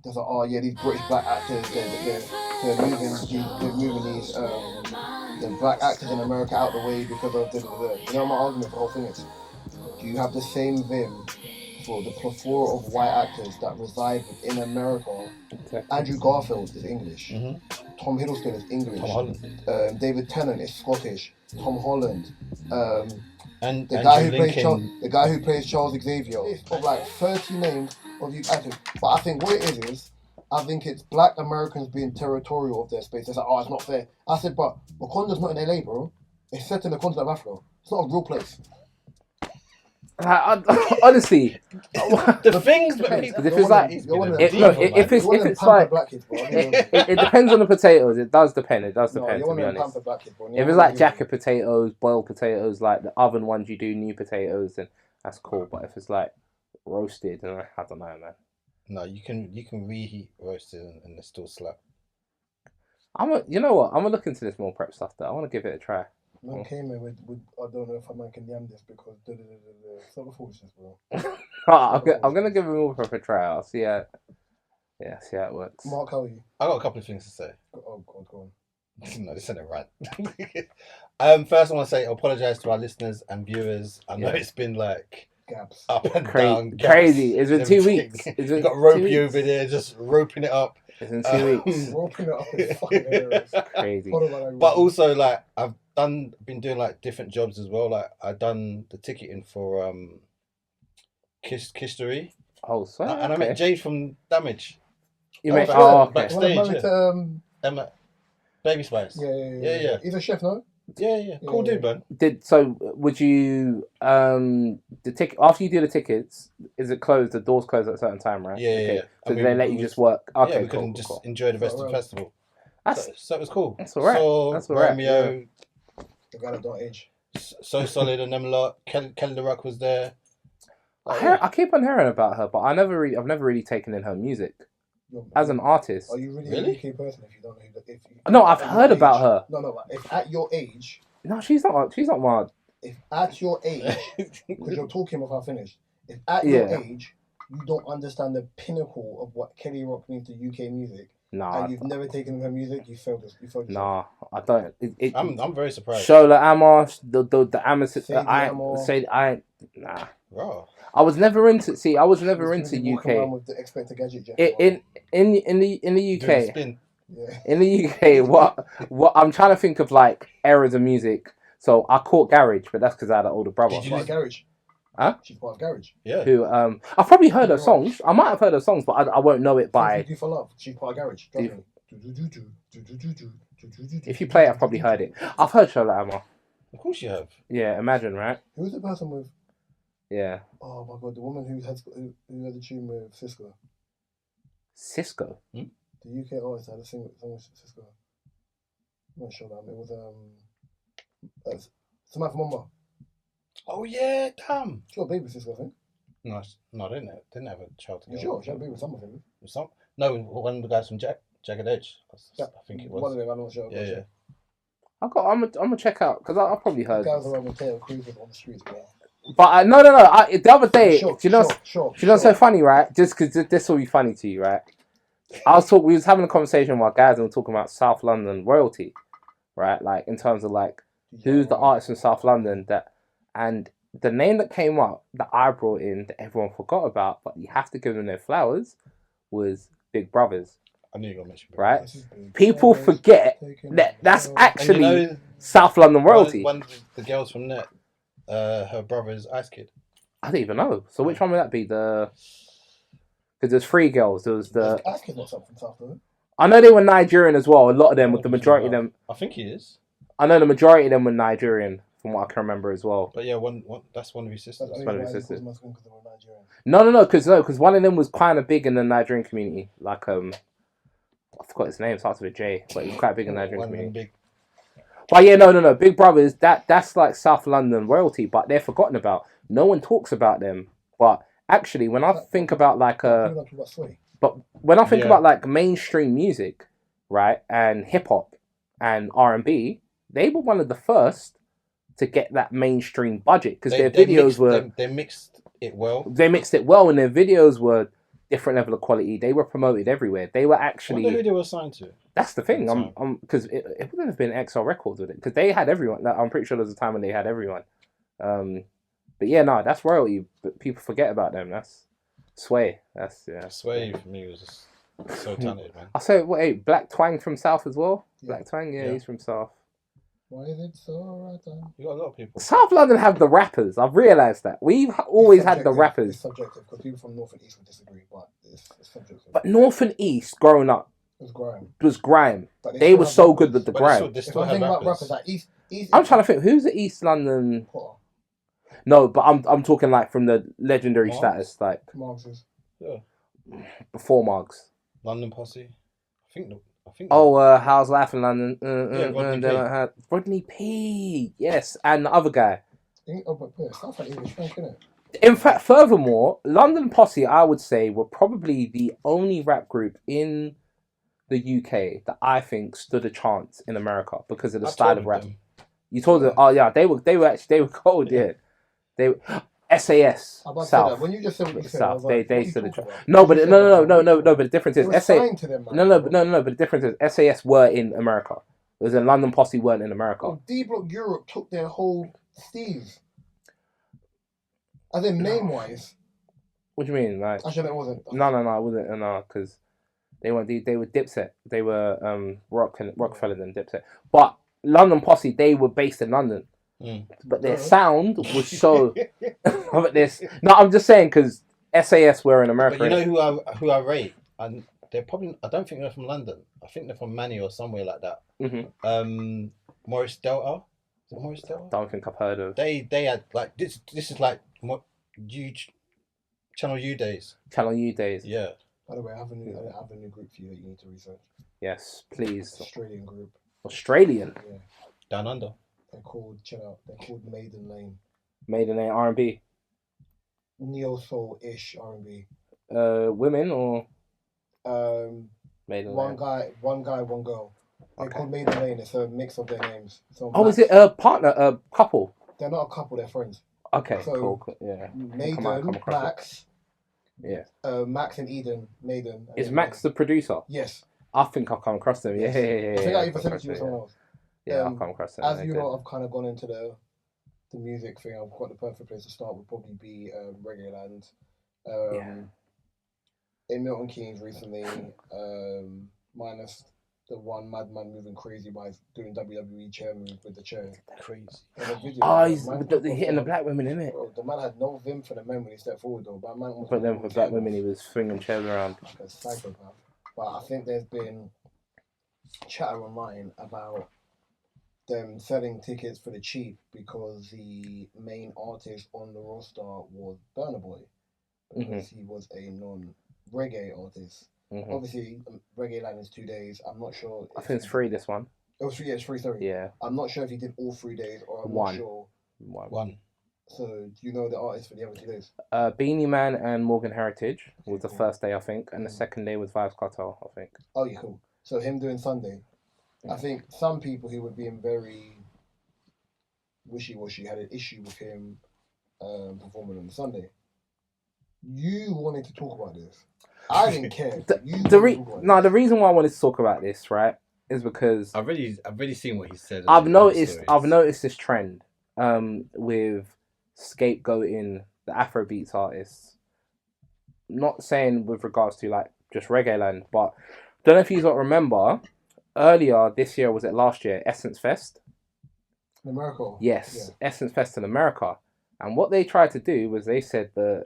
there's like, oh yeah, these British black actors, they're moving these the black actors in America out the way because of You know what my argument for the whole thing is? Do you have the same vim for the plethora of white actors that reside within America? Exactly. Andrew Garfield is English. Mm-hmm. Tom Hiddleston is English. Tom Holland. David Tennant is Scottish. Tom Holland. And the guy who plays Charles Xavier. Of like 30 names of these actors. But I think what it is I think it's black Americans being territorial of their space. It's like, oh, it's not fair. I said, but Wakanda's not in LA, bro. It's set in the continent of Africa. It's not a real place. Honestly, the things that people. If it's like, if it's like, it depends on the potatoes. It does depend. To be honest. If it's like jacket potatoes, boiled potatoes, like the oven ones you do, new potatoes, then that's cool. But if it's like roasted, I don't know, man. No, you can reheat roasted and it's still slap. You know what? I'm gonna look into this more prep stuff. Though I want to give it a try. Man came here with I don't know if a man can yam this because it's not the foolishness, bro. I'm gonna give it more prep a try. I'll see how. Yeah, see how it works. Mark, how are you? I got a couple of things to say. Oh, go on. No, this isn't a rant. First, I want to say I apologise to our listeners and viewers. I know it's been like gaps up and down. Crazy. It's been 2 weeks. You got Ropey over there just roping it up. It's in 2 weeks. Roping it up is fucking hilarious. Crazy. But also, like, I've been doing like different jobs as well. Like, I done the ticketing for Kistery. Oh, sorry. And I met Jade from Damage. You met okay. Backstage. Emma, Baby Spice. Yeah. He's a chef, no? Yeah. Cool dude, man. Would you the ticket after you do the tickets? Is it closed? The doors closed at a certain time, right? Yeah. So they let you just work? Okay, yeah, we couldn't just enjoy the rest of the festival. So it was cool. That's alright. So that's alright. Romeo, the guy that don't age. So Solid and them lot. Kelly LaRock was there. I keep on hearing about her, but I've never really taken in her music. As an artist. Are you really a UK person if you don't know No, I've heard about her. No, but if at your age... No, she's not my... If at your age, because you're talking about finished, if at your age, you don't understand the pinnacle of what Kelly Rock means to UK music, and you've never taken in her music, you failed this. Nah, I don't. I'm very surprised. Shola Amos, the Amos... Nah. Bro. I was never into UK. With the Expected Gadget jacket in the UK. In the UK, what I'm trying to think of like eras of music. So I caught Garage, but that's because I had an older brother. She's part of Garage. Huh? She's part of Garage. Yeah. Who I've probably heard her songs. I might have heard her songs, but I won't know it by. Do for love. She's part of Garage. If you play it, I've probably heard it. I've heard Shola Amos. Of course you have. Yeah, Imagine, right? Who's the person with? Yeah. Oh my god, the woman who had the tune with Cisco. Cisco? The UK artist had a song with Cisco. I'm not sure that. It was Samantha Mumba. Oh yeah, damn. She got a baby with Cisco, I think. No, they didn't have a child together. Sure, she had a baby with some of them. No, one of the guys from Jagged Edge. I think it was. One of them, I'm not sure. Yeah. I'm gonna check out because I probably heard. Guys around with tail cruising on the streets, bro. But no. The other day, you know what's so funny, right? Just because this will be funny to you, right? We was having a conversation with our guys and we were talking about South London royalty, right? Like in terms of like who's the artist from South London and the name that came up that I brought in that everyone forgot about, but you have to give them their flowers, was Big Brothers. I knew you were going to mention right? People forget that's actually South London royalty. One of the girls from that. Her brother is Ice Kid. I don't even know. So which one would that be? Because there's 3 girls. There was the. Ice Kid not from South London. I know they were Nigerian as well. A lot of them, with the majority of them. I think he is. I know the majority of them were Nigerian, from what I can remember as well. But yeah, that's one of his sisters. That's one of his sisters. No, because one of them was kind of big in the Nigerian community. Like I forgot his name. Starts with a J, but he was quite big in the Nigerian community. Big. But yeah, no. Big Brothers, that's like South London royalty, but they're forgotten about. No one talks about them. But actually, when I think about like about like mainstream music, right, and hip hop and R&B, they were one of the first to get that mainstream budget because their videos were they mixed it well. They mixed it well, and their videos were different level of quality. They were promoted everywhere. They were actually. I wonder who they were signed to. That's the thing. Because it wouldn't have been XL Records with it, because they had everyone. I'm pretty sure there was a time when they had everyone. But yeah, no, that's royalty. But people forget about them. That's Sway. That's Sway for me was just so talented, man. I say, wait, Black Twang from South as well. Yeah. Black Twang, yeah, he's from South. Why is it so right then? You got a lot of people. South London have the rappers. I've realised that. We've always had the rappers. It's subjective, because people from North and East would disagree, but it's subjective. But North and East, growing up, It was grime. But They were so good with the But grime. they still have rappers. Like East I'm trying to think, who's the East London? Potter. No, but I'm talking like from the legendary Marks? status, like Marx's. Yeah. before Marks. London Posse. I think. Oh, How's Life in London? Rodney P. Rodney P. Yes, and the other guy. But South like English French, isn't it? In fact, furthermore, London Posse, I would say, were probably the only rap group in the UK that I think stood a chance in America because of the style of rap. You told them, oh yeah, they were cold, yeah. They were SAS I'm about to say South. that. When you just said what you said, South, I was like, they what are you stood a talking chance. about? No, but You said no. But the difference is It was SAS. signed to them, man. No. But the difference is SAS were in America. It was in London Posse weren't in America. Oh, D Block Europe took their whole Steve. As in name wise. What do you mean? Like, Actually, it wasn't. no, it wasn't. No, because they were Dipset. They were Rockefeller than Dipset. But London Posse, they were based in London. But their sound was so. But this. No, I'm just saying because SAS were in America. But you know who I rate, and they're probably. I don't think they're from London. I think they're from Manny or somewhere like that. Mm-hmm. Morris Delta. Is it Morris Delta? Don't think I've heard of. They had like this. This is like what Channel U days. Channel U days. Yeah. By the way, I have a new group for you that you need to research. Yes, please. Australian group. Australian. Yeah. Down under. They're called Maiden Lane. Maiden Lane R&B. Neo soul-ish R&B. Women or Maiden one Lane? guy, one girl. They're called Maiden Lane. It's a mix of their names. So is it a partner, a couple? They're not a couple. They're friends. Okay, So, cool. Yeah. Maiden, Max. Yeah. Max and Eden. Maiden. Is Max the producer? Yes. I think I've come across them. Yeah. I think I even sent it to you with someone else. Yeah, I've come across them. As you know, I've kind of gone into the music thing. I've got the perfect place to start. Would probably be Reggae Land. In Milton Keynes recently, minus the one madman moving crazy by doing WWE chair move with the chair. Crazy. He's hitting the black women, innit? Bro, the man had no vim for the men when he stepped forward, though. But man was But then for black women, he was swinging chairs around. like a psychopath. But I think there's been chatter online about them selling tickets for the cheap because the main artist on the roster was Burna Boy, because he was a non-reggae artist. Obviously, Reggae Land is 2 days. I'm not sure. I think it's free, this one. It was free, yeah, it's free, sorry. Yeah. I'm not sure if he did all 3 days or I'm One. not sure. One. So, do you know the artist for the other 2 days? Beanie Man and Morgan Heritage was the first day, I think, and the second day was Vibes Cartel, I think. Oh, yeah, cool. So, him doing Sunday. I think some people who were being very wishy-washy had an issue with him performing on Sunday. You wanted to talk about this. I didn't care. The reason why I wanted to talk about this, right, is because I've really seen what he said. I've noticed this trend with scapegoating the Afrobeats artists. Not saying with regards to like just Reggae Land, but don't know if you remember earlier this year, was it last year, Essence Fest? In America? Yes, yeah. Essence Fest in America. And what they tried to do was they said the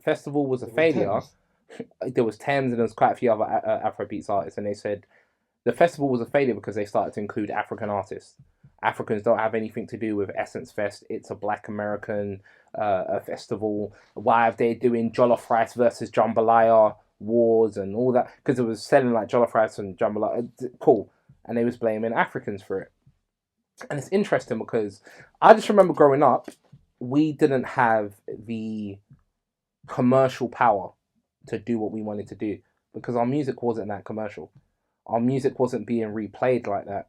festival was a failure. There was Thames and there was quite a few other Afrobeats artists, and they said the festival was a failure because they started to include African artists. Africans don't have anything to do with Essence Fest. It's a Black American festival. Why are they doing Jollof Rice versus Jambalaya wars and all that? Because it was selling like Jollof Rice and Jambalaya. Cool. And they was blaming Africans for it. And it's interesting because I just remember growing up, we didn't have the commercial power to do what we wanted to do because our music wasn't that commercial. Our music wasn't being replayed like that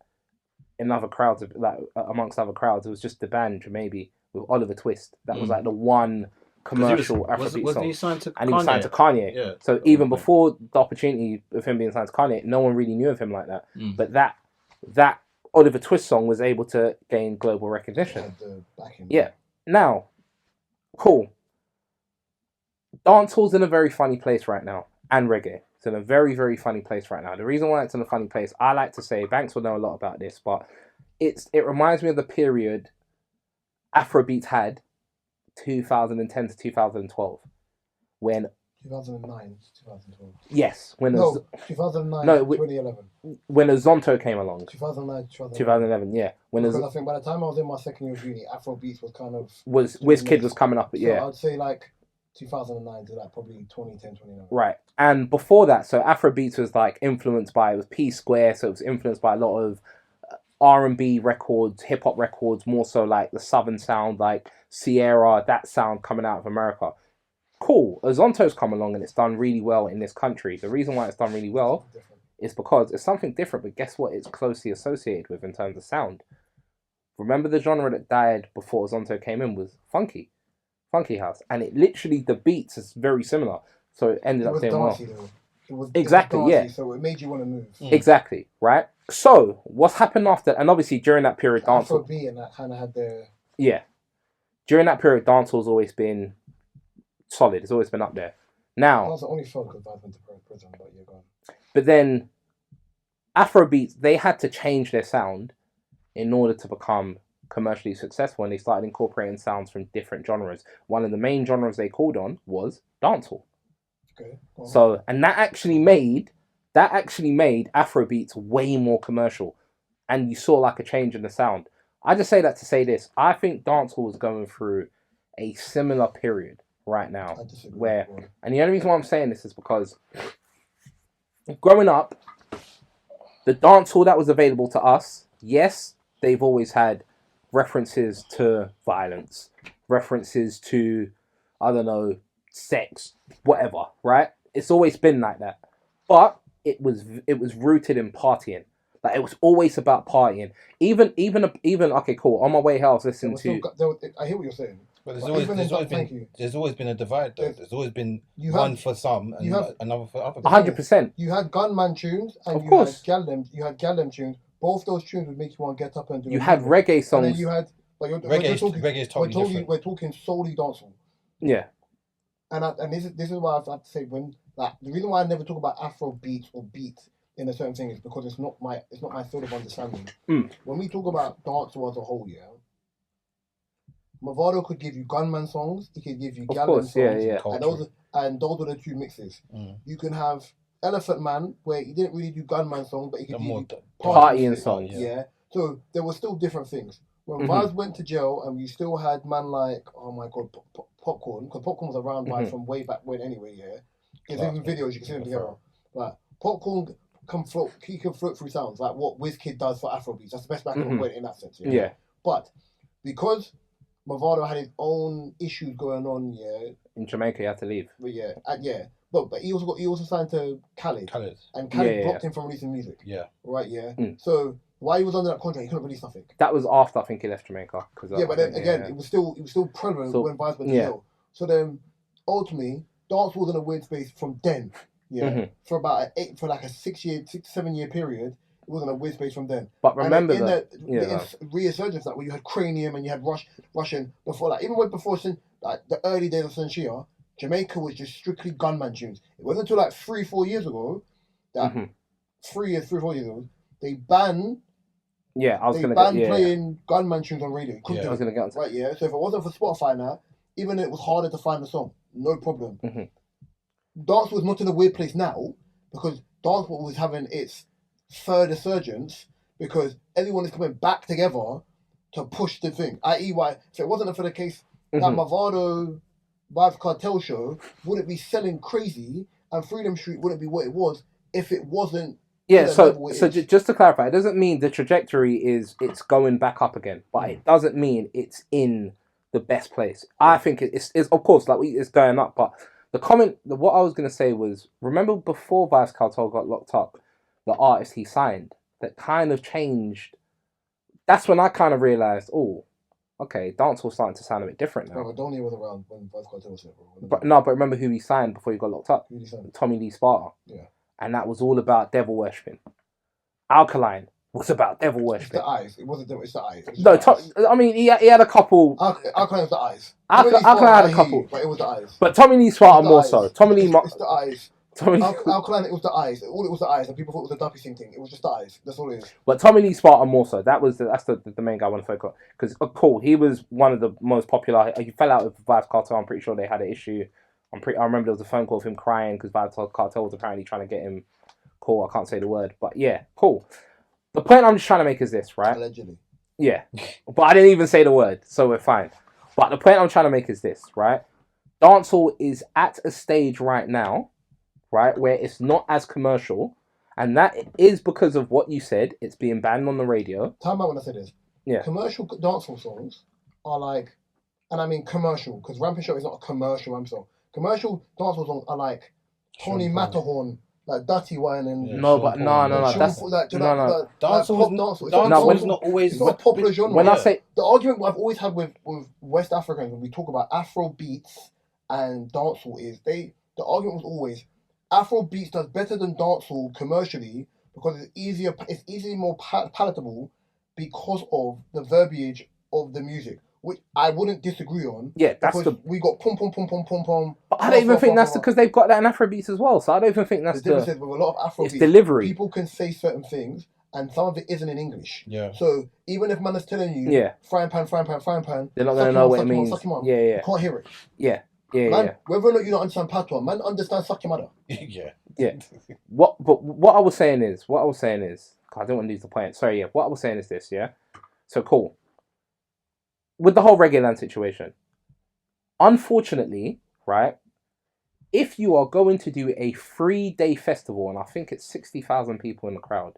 in other crowds, like amongst other crowds. It was just the band maybe with Oliver Twist. That was like the one commercial Afrobeat wasn't songs. he signed to And he was signed to Kanye. Yeah. So even before the opportunity of him being signed to Kanye, no one really knew of him like that. But that Oliver Twist song was able to gain global recognition. Yeah. Now, cool. Dancehall's in a very funny place right now, and reggae. It's in a very, very funny place right now. The reason why it's in a funny place, I like to say, Banks will know a lot about this, but it reminds me of the period Afrobeats had, 2010 to 2012, when 2009 to 2012. Yes, when 2009 to 2011. When Azonto came along. 2009 to 2011, yeah. Because I think by the time I was in my second year of uni, Afrobeats was kind of WizKid was coming up, but yeah. So I'd say like 2009 to like probably 2010, 2011. Right, and before that, so Afrobeats was like influenced by, it was P Square, so it was influenced by a lot of R&B records, hip hop records, more so like the Southern sound, like Sierra, that sound coming out of America. Cool. Azonto's come along and it's done really well in this country. The reason why it's done really well is because it's something different, but guess what it's closely associated with in terms of sound? Remember the genre that died before Azonto came in was funky house, and it literally, the beats is very similar, so it ended up doing well. Exactly, yeah. So it made you want to move. Exactly, right? So what's happened after, and obviously during that period, dancehall. Afrobeat and that kind of had their. Yeah, during that period, dancehall's always been solid. It's always been up there. Now, I was the only film because I went to prison, but you're gone. But then, Afrobeats, they had to change their sound in order to become commercially successful, and they started incorporating sounds from different genres. One of the main genres they called on was dancehall. Okay. So, and that actually made Afrobeats way more commercial, and you saw like a change in the sound. I just say that to say this: I think dancehall is going through a similar period right now, where, and the only reason why I'm saying this is because growing up, the dancehall that was available to us, yes, they've always had references to violence, references to, I don't know, sex, whatever, right? It's always been like that. But it was rooted in partying. Like, it was always about partying. Even okay, cool. On my way here, I was listening to. I hear what you're saying. But there's always been a divide, though. There's always been one for some and another for others. 100%. You had gunman tunes and of course. You had Gallem tunes. Both those tunes would make you want to get up and do. You had reggae songs. And then you had reggae is totally different. We're talking solely dancehall. Yeah. And this is why I've had to say, when the reason why I never talk about Afro beats or beat in a certain thing is because it's not my field of understanding. When we talk about dancehall as a whole, yeah, Mavado could give you gunman songs. He could give you Gallon songs. Yeah. And those are the two mixes. You can have Elephant Man, where he didn't really do gunman songs, but he could do partying songs. Yeah. So there were still different things. When Vaz went to jail, and we still had man like, oh my god, Popcorn, because Popcorn was around from way back when anyway. Yeah. There's even videos you can see them together. But Popcorn can float through sounds like what WizKid does for Afrobeats. That's the best back in that sense. Yeah. But because Mavado had his own issues going on, yeah. In Jamaica, he had to leave. But yeah. But he also signed to Khaled. And Khaled blocked him from releasing music. Yeah. Right, yeah. So while he was under that contract, he couldn't release nothing. That was after, I think, he left Jamaica. But then again, it was still prevalent when Vice went to jail. So then, ultimately, dance was in a weird space from then. Yeah. For about a 6 to 7 year period. It wasn't a weird space from then. But remember the resurgence that where you had Cranium and you had Russian before, like even before like the early days of Sanshia, Jamaica was just strictly gunman tunes. It wasn't until like 3-4 years ago that 3-4 years ago they banned. Yeah, I was going to playing gunman tunes on radio. I was going to get onto right. Yeah, so if it wasn't for Spotify now, even it was harder to find the song. No problem. Dance was not in a weird place now because dance was having its third resurgence because everyone is coming back together to push the thing. I.e., why if it wasn't for the case that Mavado Vibes Cartel show wouldn't be selling crazy and Freedom Street wouldn't be what it was if it wasn't. Yeah, so just to clarify, it doesn't mean the trajectory is it's going back up again, but it doesn't mean it's in the best place. I think it's of course like it's going up, but what I was going to say was, remember before Vibes Cartel got locked up, the artist he signed that kind of changed. That's when I kind of realized, oh, okay, dancehall's starting to sound a bit different now. Bro, Donnie was around when Vybz Kartel was there, bro. But remember who he signed before he got locked up? Who did he sign? Tommy Lee Sparta. Yeah. And that was all about devil worshipping. Alkaline was about devil worshipping. It's the eyes. It wasn't devil. It's the eyes. No, I mean he had a couple. Alkaline was the eyes. Alkaline had a couple, but it was the eyes. But Tommy Lee Sparta more so. Tommy Lee. It's the eyes. Alkaline, it was the eyes. All it was the eyes, and people thought it was a Duppy thing. It was just the eyes. That's all it is. But Tommy Lee Sparta more so. That's the main guy I want to focus on. Because cool, he was one of the most popular. He fell out with Vybz Kartel. I'm pretty sure they had an issue. I remember there was a phone call of him crying because Vybz Kartel was apparently trying to get him. Cool, I can't say the word, but yeah, cool. The point I'm just trying to make is this, right? Allegedly. Yeah, but I didn't even say the word, so we're fine. But the point I'm trying to make is this, right? Dancehall is at a stage right now, right, where it's not as commercial, and that is because of what you said. It's being banned on the radio. Time out when I said this. Yeah. Commercial dancehall songs are like, and I mean commercial, because Ramping Show is not a commercial rap song. Commercial dancehall songs are like Tony Matterhorn, like Dirty Wine and no. That's dancehall is not always. It's not a popular genre. When I say the argument I've always had with West Africans when we talk about Afro beats and dancehall is the argument was always Afro beats does better than dancehall commercially because it's easier more palatable because of the verbiage of the music, which I wouldn't disagree on. Yeah, that's we got pom pom pom pom pom pom. But I don't even think that's because they've got that in Afro beats as well. So I don't even think that's the difference is with a lot of Afro beats. Delivery. People can say certain things, and some of it isn't in English. Yeah. So even if man is telling you, frying pan, they're not gonna know what it means. Yeah. You can't hear it. Yeah. Man, whether or not you don't understand patois, man understands suck your mother. Yeah. What I was saying is, I don't want to lose the point. Sorry, yeah. What I was saying is this, yeah. So cool. With the whole Reggae Land situation, unfortunately, right, if you are going to do a 3-day festival, and I think it's 60,000 people in the crowd,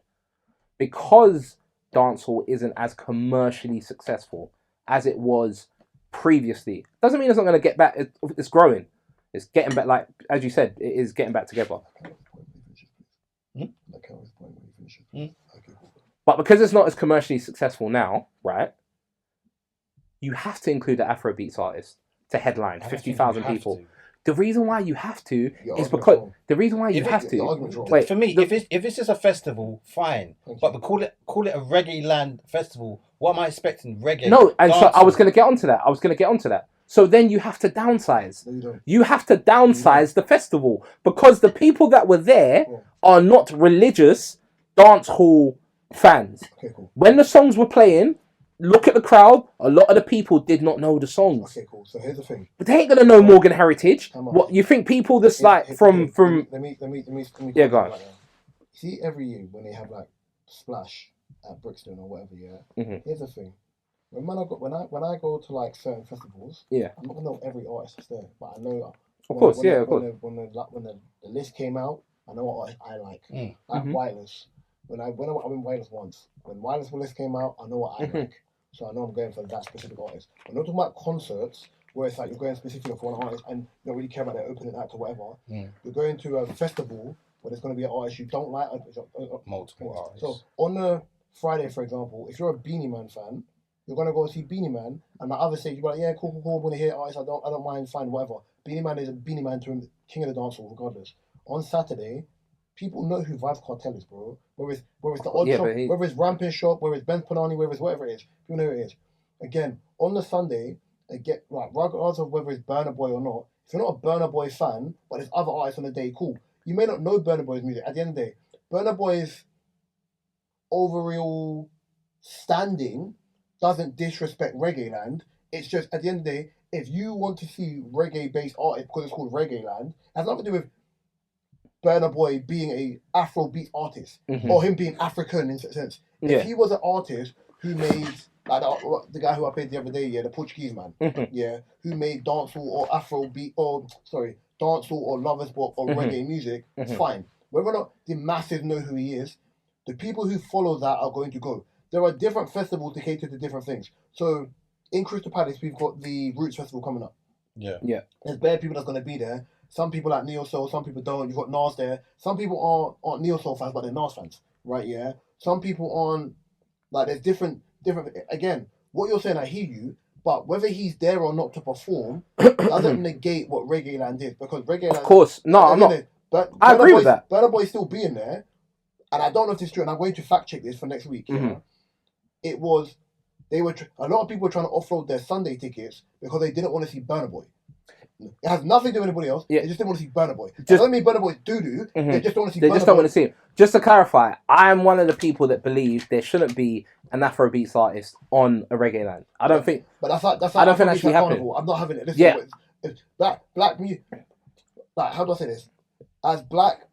because dancehall isn't as commercially successful as it was previously, doesn't mean it's not going to get back. It's growing. It's getting back, like, as you said, it is getting back together. But because it's not as commercially successful now, right, you have to include the Afrobeats artist to headline 50,000 people. The reason why you have to is because the reason why you have to. Wait, for me, if it's just a festival, fine. But call it a Reggae Land festival. What am I expecting? Reggae? No, and so I was going to get onto that. So then you have to downsize. No, you have to downsize the festival because the people that were there are not religious dance hall fans. Okay, cool. When the songs were playing, look at the crowd. A lot of the people did not know the songs. Okay, cool. So here's the thing. But they ain't gonna know Morgan Heritage. What you think? People that's from. Let me. Yeah, go on. See, every year when they have like Splash at Brixton or whatever, Here's the thing. When I go to like certain festivals, I'm not gonna know every artist that's there, but I know. Of course. When the list came out, I know what I like. Like Wireless. When I went Wireless once. When Wireless list came out, I know what I like. So I know I'm going for that specific artist. When I'm talking about concerts, where it's like you're going specifically for one artist and you don't really care about their opening act or whatever, you're going to a festival where there's going to be an artist you don't like. Multiple artists. So on a Friday, for example, if you're a Beanie Man fan, you're going to go see Beanie Man, and the other stage, you're like, yeah, cool, I'm going to hear artists, I don't mind, fine, whatever. Beanie Man is a Beanie Man to him, king of the dancehall, regardless. On Saturday, people know who Vybz Kartel is, bro. Whether it's the Odd Shop, whether it's Ramping Shop, whether it's Ben Panani, whether it's whatever it is, people know who it is. Again, on the Sunday, regardless of whether it's Burna Boy or not, if you're not a Burna Boy fan, but there's other artists on the day, cool. You may not know Burna Boy's music. At the end of the day, Burna Boy's overall standing doesn't disrespect Reggae Land. It's just, at the end of the day, if you want to see reggae-based artists, because it's called Reggae Land, it has nothing to do with Burna Boy being a Afrobeat artist or him being African in a sense. If he was an artist who made like the guy who I played the other day, the Portuguese man, who made dancehall or Afrobeat dancehall or lovers book or reggae music, fine. Whether or not the masses know who he is, the people who follow that are going to go. There are different festivals to cater to different things. So in Crystal Palace, we've got the Roots Festival coming up. Yeah. There's bare people that's going to be there. Some people like Neo Soul, some people don't. You've got Nas there. Some people aren't Neo Soul fans, but they're Nas fans, right? Yeah. Some people aren't, like, there's different. Again, what you're saying, I hear you, But whether he's there or not to perform doesn't negate what Reggae Land is, because Reggae Land. Of course, no, I'm not. But I agree with that. Burna Boy still being there, and I don't know if this is true, and I'm going to fact check this for next week. Mm-hmm. It was a lot of people were trying to offload their Sunday tickets because they didn't want to see Burna Boy. It has nothing to do with anybody else. Yeah. They just didn't want to see Burna Boy. It doesn't mean Burna Boy's doo-doo. Mm-hmm. They just don't want to see Burna Boy. They just don't want to see him. Just to clarify, I'm one of the people that believe there shouldn't be an Afrobeats artist on a Reggae Land. I don't think... But that's like I don't think that should be happening. I'm not having it. Listen, it's black music... Like, how do I say this? As black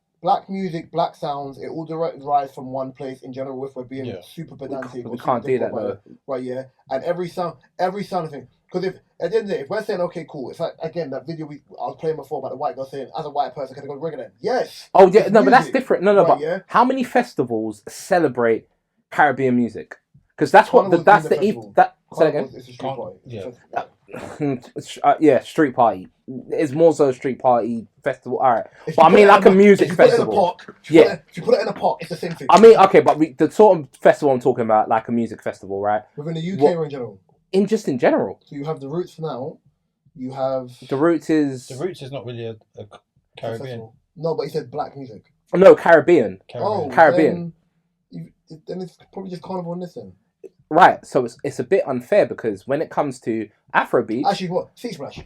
music, black sounds, it all derives from one place in general, if we're being super pedantic. We can't do that, though. Right, yeah. And every sound of thing... Because if at the end of the day, if we're saying, okay, cool, it's like, again, that video I was playing before about the white girl saying, as a white person, can I go to Reggae Land? Yes. Oh, yeah, no, but that's different. No, right, but how many festivals celebrate Caribbean music? Because that's Carnival's that's the even. Say that again. It's a street party. Yeah. Street party. It's more so a street party festival. All right, but I mean like a music festival. If you put it in a park, it's the same thing. I mean, okay, but the sort of festival I'm talking about, like a music festival, right? Within the UK or in general? In general. So you have the Roots for now. You have the Roots is not really a Caribbean. No, but he said black music. No, Caribbean. Oh, Caribbean. Then it's probably just Carnival and this then. Right, so it's a bit unfair because when it comes to Afrobeat... Actually, what? City Splash.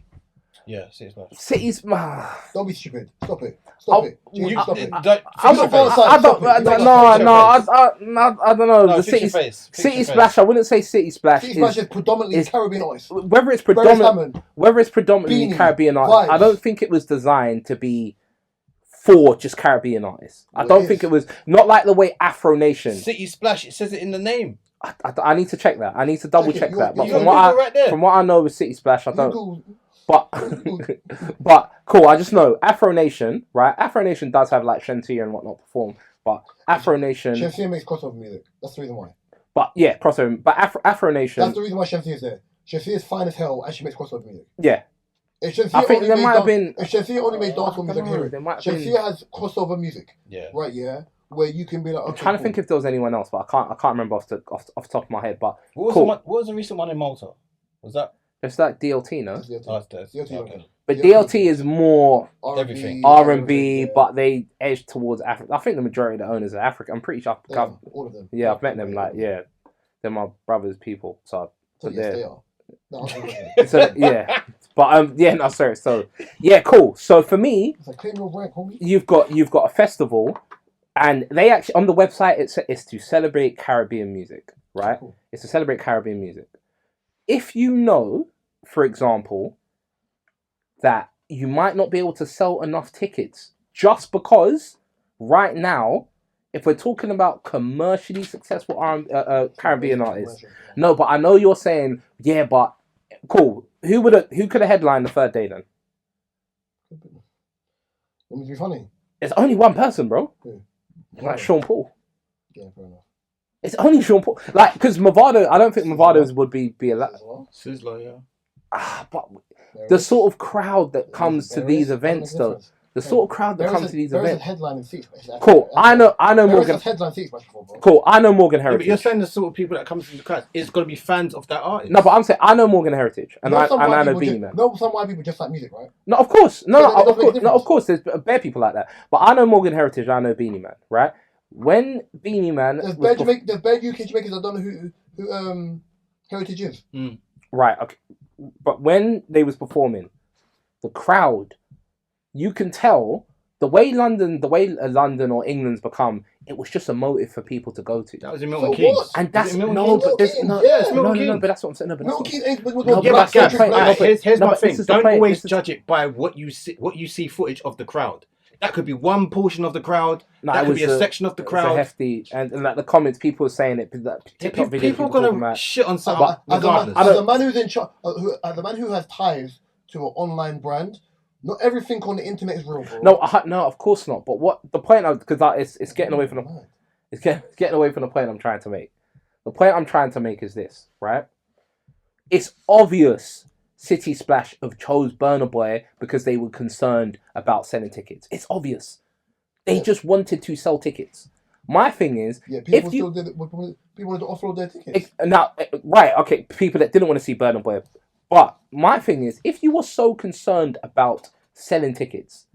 Yeah, City Splash. Don't be stupid. Stop it. Stop it. Stop it. I don't know. No, City Splash. I wouldn't say City Splash. City Splash is predominantly Caribbean artists. Whether it's predominantly Caribbean artists, I don't think it was designed to be for just Caribbean artists. I don't think it was, not like the way Afro Nation. City Splash. It says it in the name. I need to check that. I need to double check that. But from what I know with City Splash, I don't. But cool. I just know Afro Nation, right? Afro Nation does have like Shentia and whatnot perform, but Afro Nation. Shentia makes crossover music. That's the reason why. But yeah, crossover. But Afro Nation. That's the reason why Shentia is there. Shentia is fine as hell, and she makes crossover music. Yeah. I think there might have been. If Shentia only made dancehall music, Shentia has crossover music. Yeah. Right. Yeah. Where you can be like. Okay, I'm trying to think if there was anyone else, but I can't remember off the top of my head. But what was the recent one in Malta? Was that? It's like DLT, no? DLT. Okay. But DLT is more everything R&B, but they edge towards Africa. I think the majority of the owners are African. I'm pretty sure. All of them. Yeah, I've met them. Like, yeah, they're my brother's people. So yes, they are. No, so yeah, but yeah, no, sorry. So yeah, cool. So for me, you've got a festival, and they actually on the website it's to celebrate Caribbean music, right? Cool. It's to celebrate Caribbean music. If you know, for example, that you might not be able to sell enough tickets just because right now, if we're talking about commercially successful Caribbean artists, no, but I know you're saying, yeah, but cool. Who could have headlined the third day then? It would be funny. It's only one person, bro. Yeah. Like Sean Paul. Yeah, fair enough. It's only Sean Paul. Like, because Movado, I don't think Movado's would be allowed. Sizzler, yeah. But the sort of crowd that comes to these events, though. The sort of crowd that comes to these events. Headline in seats. Cool. I know Morgan. Headline seats before, bro. Cool. I know Morgan Heritage. Yeah, but you're saying the sort of people that comes to the crowd is going to be fans of that artist. No, but I'm saying I know Morgan Heritage, and I know Beanie Man. No, some white people just like music, right? No, of course. Of course. There's bare people like that. But I know Morgan Heritage. I know Beanie Man, right? When Beanie Man, there's bare UK Jamaicans that don't know who Heritage is. Right. Okay. But when they was performing, the crowd, you can tell. The way London or England's become, it was just a motive for people to go to. That was in Milton Keynes. What? And that's but that's what I'm saying. Milton Keynes. Here's my thing. Don't always judge it by what you see footage of the crowd. That could be one portion of the crowd. That could be a section of the crowd. It was hefty, and like the comments, people were saying it. People are gonna shit on something. As a man who's in charge, as a man who has ties to an online brand. Not everything on the internet is real, bro. No, of course not. But what the point because it's getting away from getting away from the point I'm trying to make. The point I'm trying to make is this, right? It's obvious City Splash have chose Burna Boy because they were concerned about selling tickets. It's obvious. They just wanted to sell tickets. My thing is, people still did it. People wanted to offload their tickets. People that didn't want to see Burna Boy. But my thing is, if you were so concerned about selling tickets,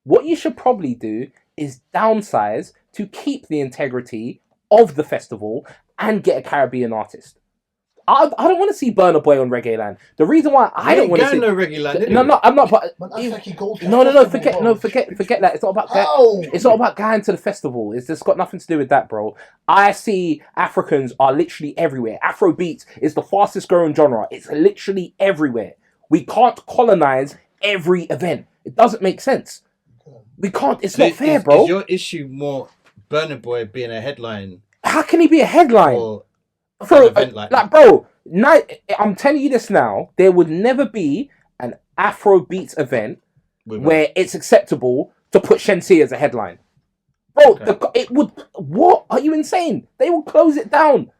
what you should probably do is downsize to keep the integrity of the festival and get a Caribbean artist. I don't want to see Burna Boy on Reggae Land. The reason why I don't want to see Reggae Land. No, I'm not. But forget that. It's not about it's not about going to the festival. It's just got nothing to do with that, bro. I see Africans are literally everywhere. Afrobeats is the fastest growing genre. It's literally everywhere. We can't colonize every event. It doesn't make sense. We can't. It's not fair, bro. Is your issue more Burna Boy being a headline? How can he be a headline? Bro, I'm telling you this now. There would never be an Afrobeats event where it's acceptable to put Shensi as a headline. Bro, it would. What? Are you insane? They would close it down.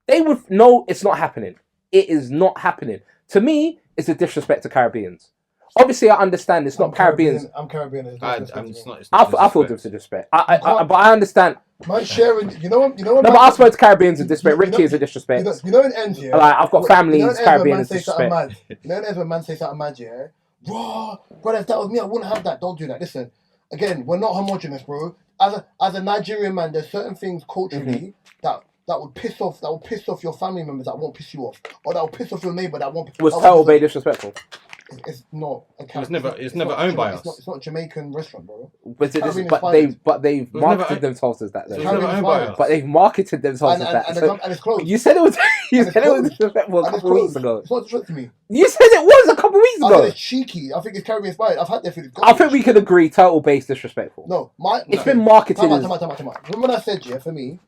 They would. No, it's not happening. It is not happening. To me, it's a disrespect to Caribbeans. Obviously, I understand it's not Caribbeans. I'm Caribbean. I feel disrespect. But I understand. Man, sharing, you know what? No, but I spoke to Caribbeans in disrespect. Ricky is a disrespect. You know in ends here. Like, I've got family in Caribbean as disrespect. You know in ends when man say something mad, yeah? Bro, if that was me, I wouldn't have that. Don't do that. Listen, again, we're not homogenous, bro. As a Nigerian man, there's certain things culturally that would piss off your family members that won't piss you off, or that will piss off your neighbour that won't. Was Total Bay disrespectful? It's not. It's never owned by us. It's not a Jamaican restaurant, bro. But they've marketed themselves as that. But they've marketed themselves as that. And it's closed. You said it was. Disrespectful a couple of weeks ago. It's not disrespectful to me. You said it was a couple of weeks ago. I said it's cheeky. I think it's Caribbean inspired. I've had their food. I think we can agree. Total Bay's disrespectful. No, it's been marketed. Remember when I said, yeah, for me,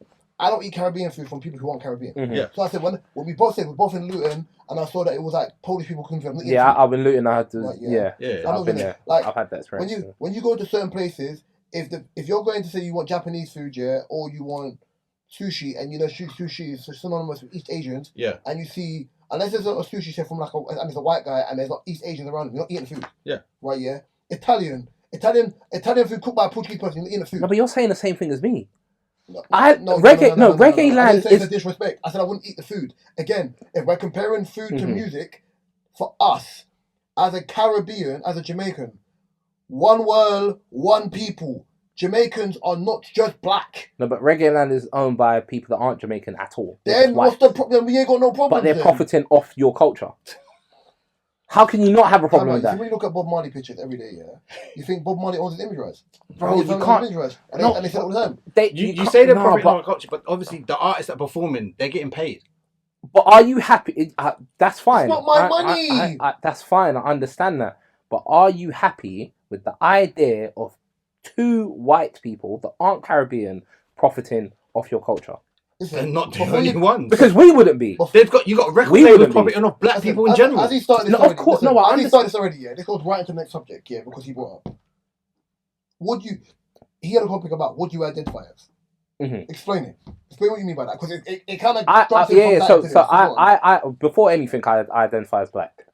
I don't eat Caribbean food from people who aren't Caribbean. Mm-hmm. Yeah. So I said when we both in Luton, and I saw that it was like Polish people couldn't food. I've been Luton. I had to. I've been there. Like, I've had that experience. When you go to certain places, if you're going to say you want Japanese food, or you want sushi, and you know sushi is synonymous with East Asians, and you see unless there's a sushi chef from and it's a white guy and there's not East Asians around, you're not eating food. Yeah. Right. Yeah. Italian food cooked by a Portuguese person, you're eating food. No, but you're saying the same thing as me. Reggae Land is a disrespect. I said I wouldn't eat the food. Again, if we're comparing food to music, for us, as a Caribbean, as a Jamaican, one world, one people. Jamaicans are not just black. No, but Reggae Land is owned by people that aren't Jamaican at all. Then what's the problem? We ain't got no problem. But they're profiting off your culture. How can you not have a problem with that? When you look at Bob Marley pictures every day, you think Bob Marley owns his image rights? Bro, you can't. And they say it all the time. You say they're profiting on our culture, but obviously the artists that are performing, they're getting paid. But are you happy? That's fine. It's not my money. That's fine. I understand that. But are you happy with the idea of two white people that aren't Caribbean profiting off your culture? They're not the only ones. Because we wouldn't be. You got record labels profiting off black people in general. As he started this already, as he started this already, this goes right into the next subject, because he brought up. He had a topic about what do you identify as? Mm-hmm. Explain it. Explain what you mean by that, because it kind of. So I before anything, I identify as black.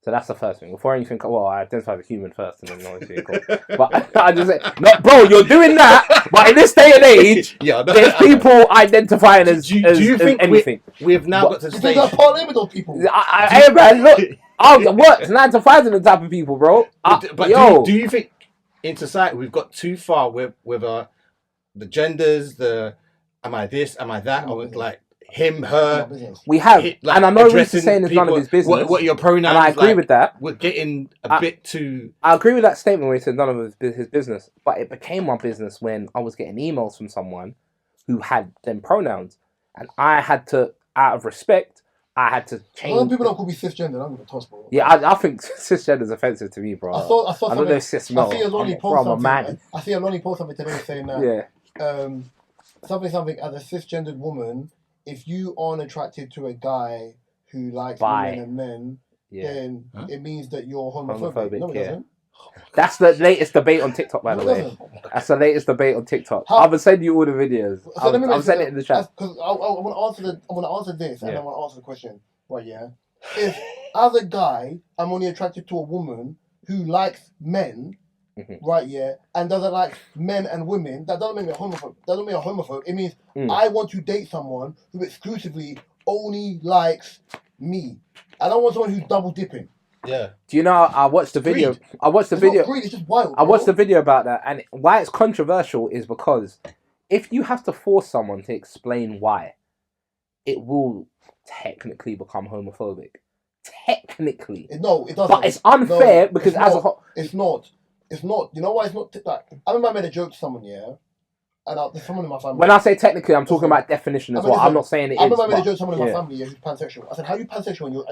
So that's the first thing. Before anything, I identify as a human first, and then obviously, but I just say, no, bro, you're doing that. But in this day and age, there's people identifying as do you think anything. We've now got to the stage. You parlay with those people. Hey man, look, I work 9 to 5 the type of people, bro. But do you think in society we've got too far with the genders, the am I this, am I that, or like him, her? We have, and I know Reese is saying it's none of his business. What are your pronouns? And I agree with that. We're getting a bit too. I agree with that statement where he said none of his business, but it became my business when I was getting emails from someone who had them pronouns, and I had to, out of respect, I had to change. A lot of people don't call me cisgender. I'm gonna toss, bro. Yeah, I think cisgender is offensive to me, bro. I saw I don't know cis smell. I see a lonely post something today saying that. Something as a cisgendered woman. If you aren't attracted to a guy who likes women and men, then it means that you're homophobic. No, it doesn't. That's the latest debate on TikTok, by the way. That's the latest debate on TikTok. I'm gonna send you all the videos. I'll send it in the chat. Because I want to answer this, and I want to answer the question. Right? Yeah. If as a guy I'm only attracted to a woman who likes men, right? Yeah, and doesn't like men and women, that doesn't make me a homophobe. Doesn't make me a homophobe. It means I want to date someone who exclusively only likes me. I don't want someone who's double dipping. Yeah. Do you know? I watched the video. Greed. It's Not greed, it's just wild. I watched the video about that, and why it's controversial is because if you have to force someone to explain why, it will technically become homophobic. Technically. No, it doesn't. But it's unfair because it's not. You know why it's not? Like, I remember I made a joke to someone, yeah, and there's someone in my family. When I say technically, I'm talking about definition as well. I'm not saying it is. I remember I made a joke to someone in my family who's pansexual. I said, "How are you pansexual? And you're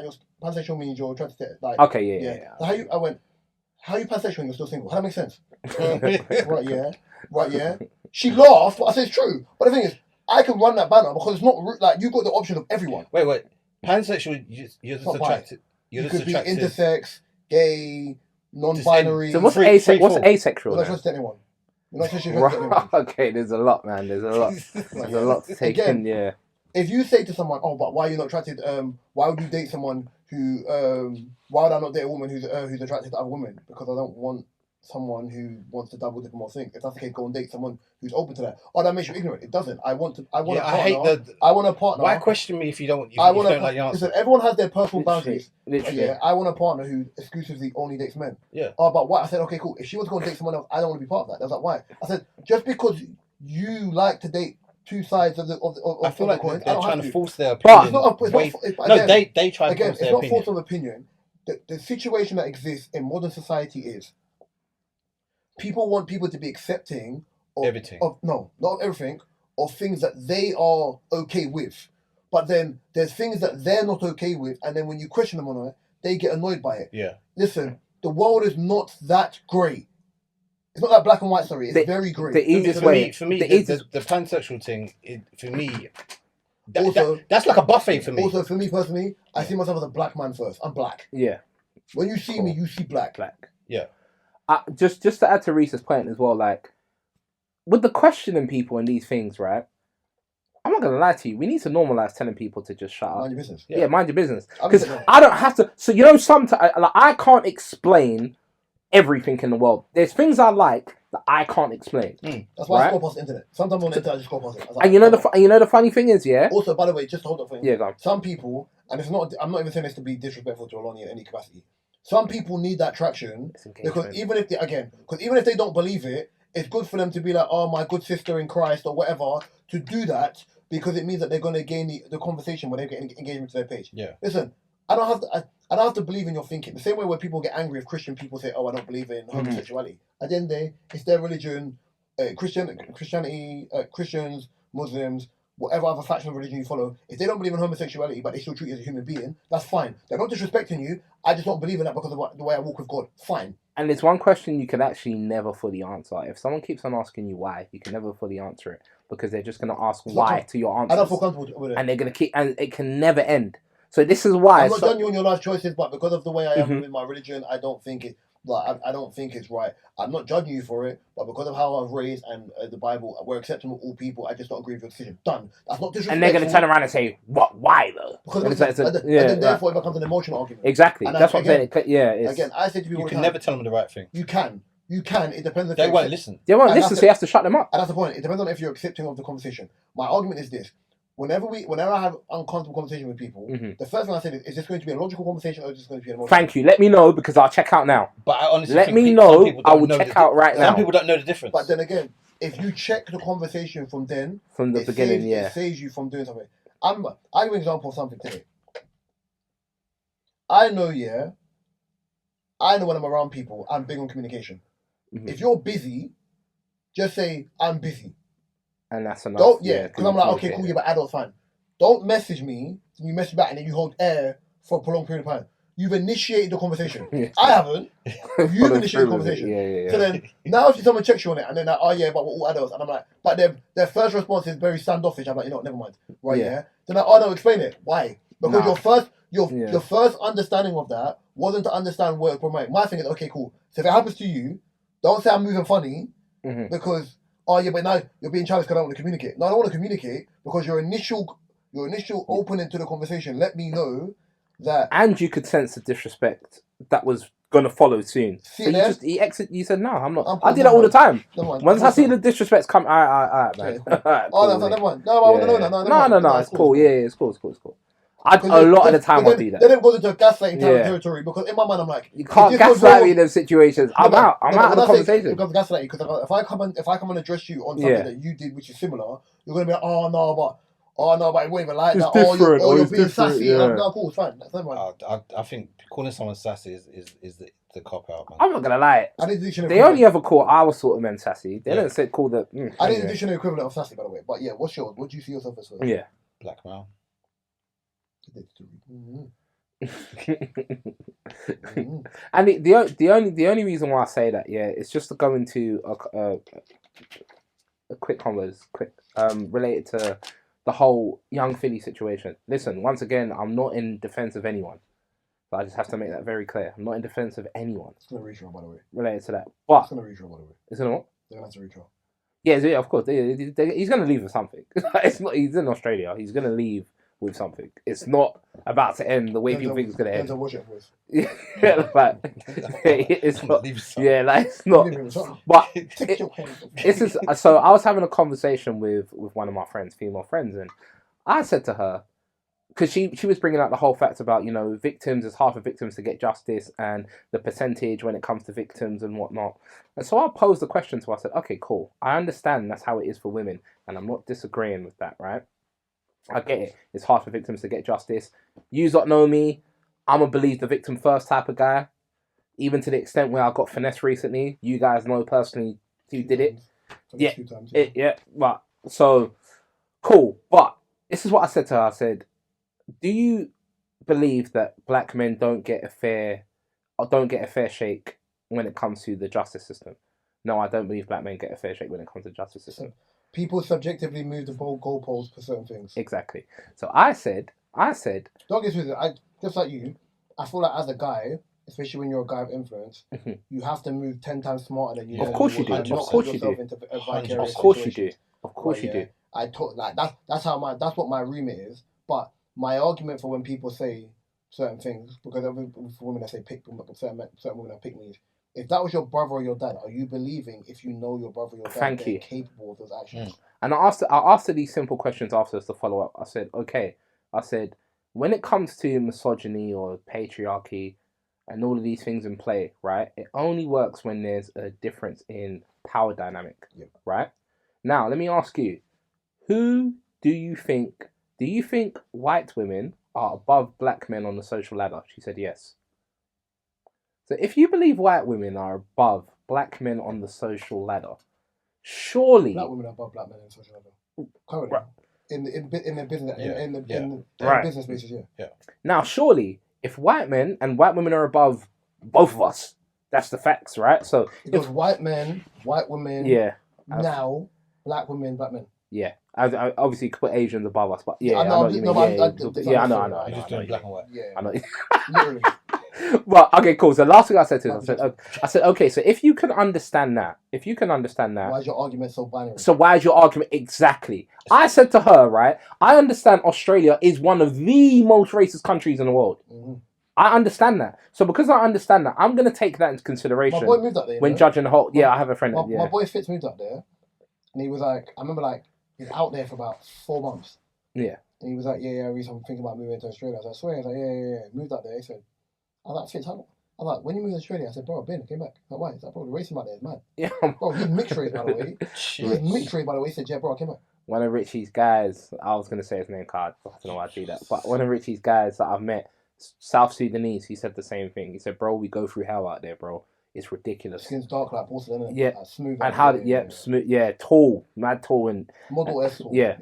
pansexual means you're trying to like." Okay, yeah. So I went, "How are you pansexual and you're still single? How that make sense?" Right, yeah. She laughed, but I said it's true. But the thing is, I can run that banner because it's not like you got the option of everyone. Wait. Pansexual, you're just attracted. You could be intersex, gay, non-binary. So what's asexual? You're not supposed to anyone. You're not supposed to anyone. Okay, there's a lot, man. There's a lot. There's a lot to take in. Yeah. If you say to someone, "Oh, but why are you not attracted? Why would you date someone who? Why would I not date a woman who's attracted to other women? Because I don't want someone who wants to double dip and more think. If that's the case, go and date someone who's open to that. Oh, that makes you ignorant. It doesn't. I want a partner. I want a partner. Why question me if you don't? If you don't like the answer. Listen, everyone has their personal boundaries. Yeah, I want a partner who exclusively only dates men. Yeah. Oh, but why? I said, okay, cool. If she wants to go and date someone else, I don't want to be part of that. I was like, why? I said, just because you like to date two sides of the I feel like coin, they're trying to force their opinion. They try to force their opinion. Again, it's not force of opinion. The situation that exists in modern society is people want people to be accepting of everything. No, not everything, of things that they are okay with. But then there's things that they're not okay with, and then when you question them on it, they get annoyed by it. Yeah. Listen, the world is not that grey. It's not that black and white story. It's very grey. The easiest way for me, the pansexual thing, for me, that's like a buffet for me. Also, for me personally, I see myself as a black man first. I'm black. Yeah. When you see me, you see black. Yeah. Just to add to Reese's point as well, like with the questioning people and these things, right? I'm not gonna lie to you. We need to normalize telling people to just shut up. Mind your business. Yeah, mind your business. Because I don't have to. So sometimes I can't explain everything in the world. There's things I like that I can't explain. That's why I scroll past the internet. Sometimes on the internet I just scroll past it. And the funny thing is, yeah. Also, by the way, just to hold up for you. Yeah, go on. Some people, and it's not. I'm not even saying this to be disrespectful to Oloni in any capacity. Some people need that traction because even if they don't believe it, it's good for them to be like, oh, my good sister in Christ or whatever, to do that because it means that they're going to gain the conversation when they get engagement to their page. Yeah. Listen, I don't have to believe in your thinking. The same way when people get angry if Christian people say, oh, I don't believe in homosexuality. At the end of the day, it's their religion. Christianity, Christians, Muslims, whatever other faction of religion you follow, if they don't believe in homosexuality but they still treat you as a human being, that's fine. They're not disrespecting you. I just don't believe in that because of the way I walk with God. Fine. And there's one question you can actually never fully answer. If someone keeps on asking you why, you can never fully answer it because they're just going to ask why to your answers. I don't feel comfortable with it. And they're going to keep, and it can never end. So this is why. I'm not judging you on your life choices, but because of the way I am with my religion, I don't think it. I don't think it's right. I'm not judging you for it, but because of how I've raised and the Bible, we're accepting of all people. I just don't agree with your decision. Done. That's not disrespectful. And they're going to turn around and say, "What? Why though?" Because then therefore it becomes an emotional argument. Exactly. That's what I'm saying. Yeah. Again, I say to people, you can never tell them the right thing. You can. It depends. If they won't listen. They won't listen, so you have to shut them up. And that's the point. It depends on if you're accepting of the conversation. My argument is this. Whenever I have uncomfortable conversation with people, the first thing I say is this going to be a logical conversation or is this going to be an emotional? Thank you. Let me know because I'll check out now. But I honestly let me know. I will check out right now. Some people don't know the difference. But then again, if you check the conversation from the beginning, it saves you from doing something. I'll give you an example of something today. I know when I'm around people, I'm big on communication. If you're busy, just say I'm busy. And that's enough. Because I'm like, okay, cool, but adults, fine. Don't message me, and you message back, and then you hold air for a prolonged period of time. You've initiated the conversation. I haven't. You've initiated the conversation. Yeah. So then, now if someone checks you on it, and they're like, oh yeah, but we're all adults, and I'm like, but their first response is very standoffish. I'm like, never mind. Right, yeah. Then like, oh no, explain it. Why? Because your first understanding of that wasn't to understand where it's problematic. My thing is, okay, cool. So if it happens to you, don't say I'm moving funny, because oh yeah, but now you're being challenged because I don't want to communicate. No, I don't want to communicate because your initial opening to the conversation let me know that. And you could sense the disrespect that was gonna follow soon. See so there? You said no, I'm not. I do that all the time. Once I see the disrespects come, alright, man. Oh, no, never mind. No, it's cool. Yeah, it's cool. A lot of the time I do that. Then it goes into a gaslighting territory because in my mind I'm like, you can't gaslight me in those situations. I'm out of the conversation. It becomes gaslighting because if I come and address you on something that you did which is similar, you're gonna be like, oh no, but it won't even like it's that. Different, or you're being sassy. Yeah. No, cool, it's fine. That's never I think calling someone sassy is the cop out, man. I'm not gonna lie. They only ever call our sort of men sassy. They don't say call the. I need the dictionary equivalent of sassy, by the way. But yeah, what's yours? What do you see yourself as? Yeah, blackmail. And the only reason why I say that, it's just to go into a quick related to the whole young Philly situation. Listen, once again, I'm not in defense of anyone. So I just have to make that very clear. I'm not in defense of anyone. It's gonna redraw, by the way. Related to that, but it's gonna redraw, by the way. It's gonna what? They're gonna have to redraw. Yeah, of course. He's gonna leave with something. It's not. He's in Australia. He's gonna leave with something. It's not about to end the way people think it's gonna end. Yeah, like it's not. Yeah, like it's not. But it's just, so I was having a conversation with one of my friends, female friends, and I said to her, because she was bringing out the whole fact about, victims, it's hard for victims to get justice and the percentage when it comes to victims and whatnot. And so I posed the question to her. I said, okay, cool. I understand that's how it is for women, and I'm not disagreeing with that, right? I get it. It's hard for victims to get justice. You don't know me. I'm a believe the victim first type of guy. Even to the extent where I got finesse recently. You guys know personally who did it. Yeah. But so cool. But this is what I said to her. I said, do you believe that black men don't get a fair shake when it comes to the justice system? No, I don't believe black men get a fair shake when it comes to the justice system. People subjectively move the goalposts for certain things. Exactly. So I said. Don't get twisted. Just like you, I feel like as a guy, especially when you're a guy of influence, you have to move 10 times smarter than you. Of course you do. Of course you do. Of course you do. I talk like that's what my remit is. But my argument for when people say certain things, because for women that say certain women that pick me, if that was your brother or your dad, are you believing if you know your brother or your dad they're capable of those actions? And I asked her these simple questions afterwards to follow up. I said, okay. I said, when it comes to misogyny or patriarchy and all of these things in play, right? It only works when there's a difference in power dynamic, right? Now, let me ask you, do you think white women are above black men on the social ladder? She said yes. So if you believe white women are above black men on the social ladder, surely black women are above black men on the social ladder. Currently. Right. In the business basis, yeah. Now, surely, if white men and white women are above both of us, that's the facts, right? So because white women, now black women, black men. Yeah, I obviously could put Asians above us, but I know. I know. Just doing black and white. Yeah, I know. Literally. Well, okay, cool. So last thing I said to him, I said, okay, so if you can understand that, why is your argument so binary? So why is your argument exactly? I said to her, right, I understand Australia is one of the most racist countries in the world. Mm-hmm. I understand that. So because I understand that, I'm going to take that into consideration. My boy moved up there. When judging the whole... I have a friend. My boy Fitz moved up there, and he was like, I remember he's out there for about 4 months. Yeah. And he was like, Reece, I'm thinking about moving to Australia. I was like, swear. He was like, yeah. Moved up there. He said, I was like, Fitz, I was like, when you moved to Australia? I said, bro, I've been. I came back. Like, why? He's like, bro, the racing out there is mad. Yeah. Bro, he's mixed race, by the way. He's mixed race, by the way. He said, yeah, bro, I came back. One of Richie's guys, I was going to say his name card. I don't know why I do that. But one of Richie's guys that I've met, South Sudanese, he said the same thing. He said, bro, we go through hell out there, bro. It's ridiculous. Skin's dark like porcelain, isn't it? Yeah. Like smooth. And smooth, tall, mad tall. And Model S tall. Yeah.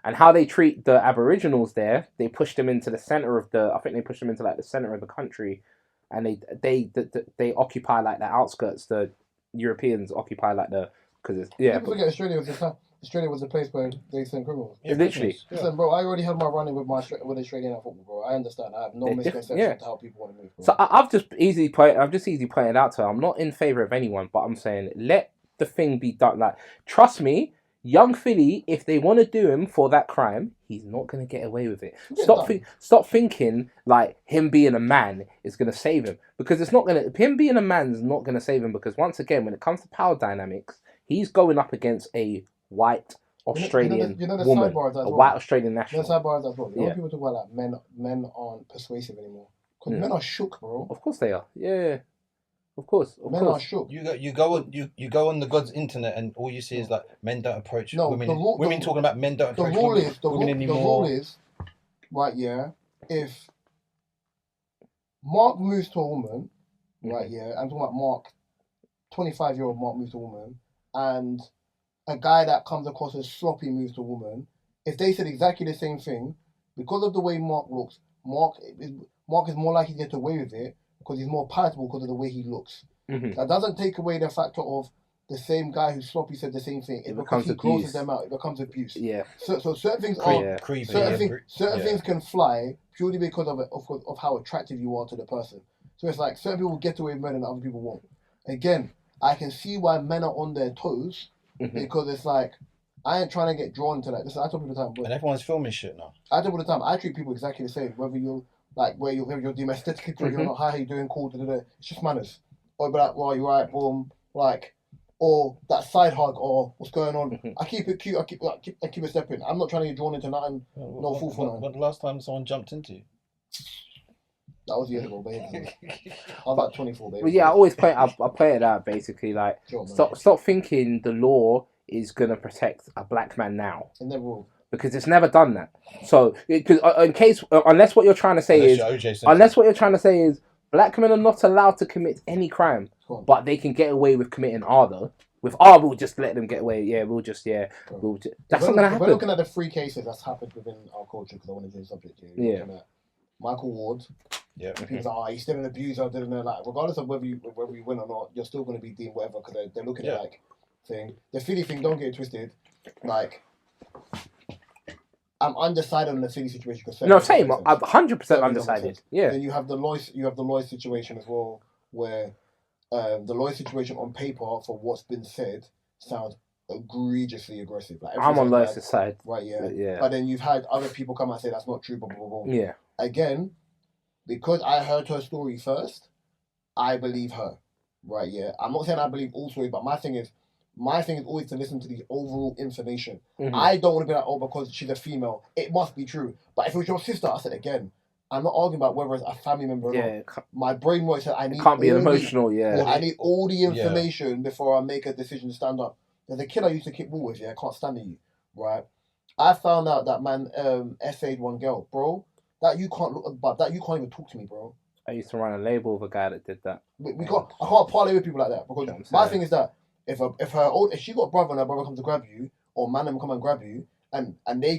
And how they treat the Aboriginals there, they push them into the centre of I think they push them into the centre of the country. And they occupy the outskirts. The Europeans occupy because it's People forget Australia was the place where they sent criminals. Yeah, literally. Listen, bro, I already had my running with Australian football, bro. I understand. I have no misconception to how people want to move. Bro. So I've just easily pointed out to her. I'm not in favour of anyone, but I'm saying let the thing be done. Trust me, Young Philly, if they want to do him for that crime, he's not going to get away with it. Stop thinking like him being a man is going to save him, because it's not going to. Him being a man is not going to save him, because once again, when it comes to power dynamics, he's going up against a white Australian woman, a white Australian national. The sidebars as well. People talk about like men aren't persuasive anymore, because men are shook, bro. Of course they are. Yeah. Of course. Men are shook. You go on the God's internet, and all you see is like men don't approach women. Women talking about men don't approach women anymore. The rule is, right? Yeah, if Mark moves to a woman, right? Yeah, I'm talking about Mark, 25-year-old Mark moves to a woman, and a guy that comes across as sloppy moves to a woman. If they said exactly the same thing, because of the way Mark looks, Mark is more likely to get away with it, because he's more palatable because of the way he looks. That doesn't take away the factor of the same guy who's sloppy said the same thing. Because he closes them out, it becomes abuse. Yeah. So certain things certain things can fly purely because of how attractive you are to the person. So it's like certain people get away with murder and other people won't. Again, I can see why men are on their toes, because it's like, I ain't trying to get drawn to that. Listen, I tell people the time. And everyone's filming shit now. I tell people the time. I treat people exactly the same, whether you're like whether you're domestic, you're not, hi, how you doing, cool, it's just manners. Or be like, well, you're right, boom, like, or that side hug, or what's going on. I keep it cute. I keep it stepping. I'm not trying to get drawn into nothing. No fool for nothing. When the last time someone jumped into you? That was years ago, baby. I was about 24, baby. But yeah, I always play it out basically like, stop thinking the law is gonna protect a black man now. It never will. Because it's never done that. So, unless what you're trying to say is black men are not allowed to commit any crime, but they can get away with committing other. We'll just let them get away. Yeah, that's not gonna happen. We're looking at the 3 cases that's happened within our culture, because I want to do the subject here. Yeah. Michael Ward. Yeah. People say, he's still an abuser. Like, regardless of whether you win or not, you're still going to be deemed whatever, because they're looking at like thing. The Philly thing, don't get it twisted. Like, I'm undecided on the Philly situation. No, same. I'm 100% undecided. Yeah. Then you have the Lloyd situation as well, where the Lloyd situation on paper, for what's been said, sounds egregiously aggressive. Like, I'm on Lloyd's side. Right, yeah. But then you've had other people come and say that's not true, blah, blah, blah, blah. Yeah. Again, because I heard her story first, I believe her. Right, yeah. I'm not saying I believe all stories, but my thing is always to listen to the overall information. I don't want to be like, because she's a female, it must be true. But if it was your sister, I said again, I'm not arguing about whether it's a family member or not. My brain works that I need. Can't be emotional, I need all the information before I make a decision to stand up. There's a kid I used to kick ball with, I can't stand you, right? I found out that man essayed one girl, bro. That you can't even talk to me, bro. I used to run a label with a guy that did that. I can't parlay with people like that, because my thing is that if she got a brother and her brother comes to grab you, or man them come and grab you, and they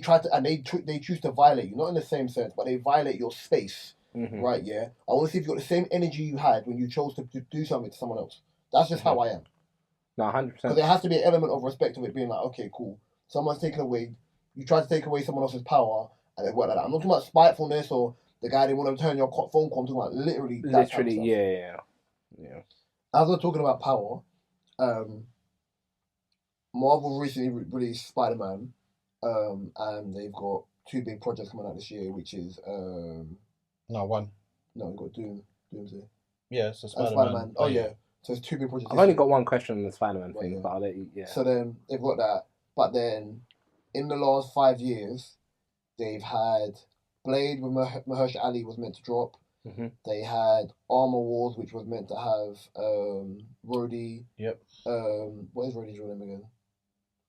choose to violate you, not in the same sense, but they violate your space, right? Yeah, I want to see if you got the same energy you had when you chose to do something to someone else. That's just how I am. No, 100%. Because there has to be an element of respect of it being like, okay, cool. Someone's taken away. You try to take away someone else's power, and it worked like that. I'm not talking about spitefulness or the guy didn't want to turn your phone call. I'm talking about literally. Yeah. As we're talking about power, Marvel recently released Spider-Man, and they've got 2 big projects coming out this year, which is one. No, we've got Doomsday. Yeah, so Spider-Man. Oh yeah. So it's 2 big projects. I've only got one question on the Spider-Man thing, but I'll let you. Yeah. So then they've got that, but then in the last 5 years, they've had Blade with Mahershala Ali was meant to drop. They had Armor Wars, which was meant to have Rhodey. Yep. What is Rhodey's real name again?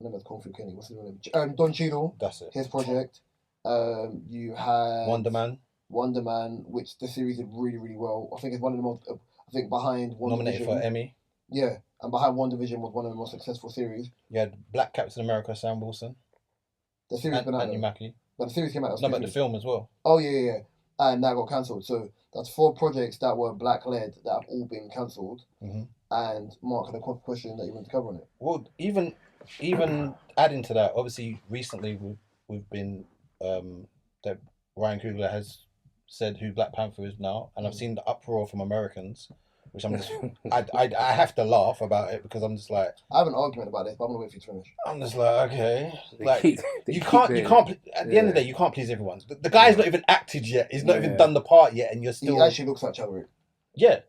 I know it's Kung Fu Kenny. What's his real name? Don Cheadle. That's it. His project. You had Wonder Man, which the series did really, really well. I think it's one of the most. I think behind WandaVision. Nominated for Emmy. Yeah, and behind WandaVision was one of the most successful series. You had Black Captain America, Sam Wilson. The series been out. Anthony Mackie. But the series came out. No, but the film as well. Oh yeah. And that got cancelled. So that's 4 projects that were black led that have all been cancelled. And Mark had a question that you want to cover on it. Well, even adding to that, obviously recently we've been that Ryan Coogler has said who Black Panther is now, and I've seen the uproar from Americans which I'm just, I have to laugh about it because I'm just like, I have an argument about this, but I'm gonna wait for you to finish. I'm just like, okay, you can't at the end of the day, you can't please everyone. The guy's not even acted yet. He's not even done the part yet, and you're still. He actually looks like Chadwick. Yeah.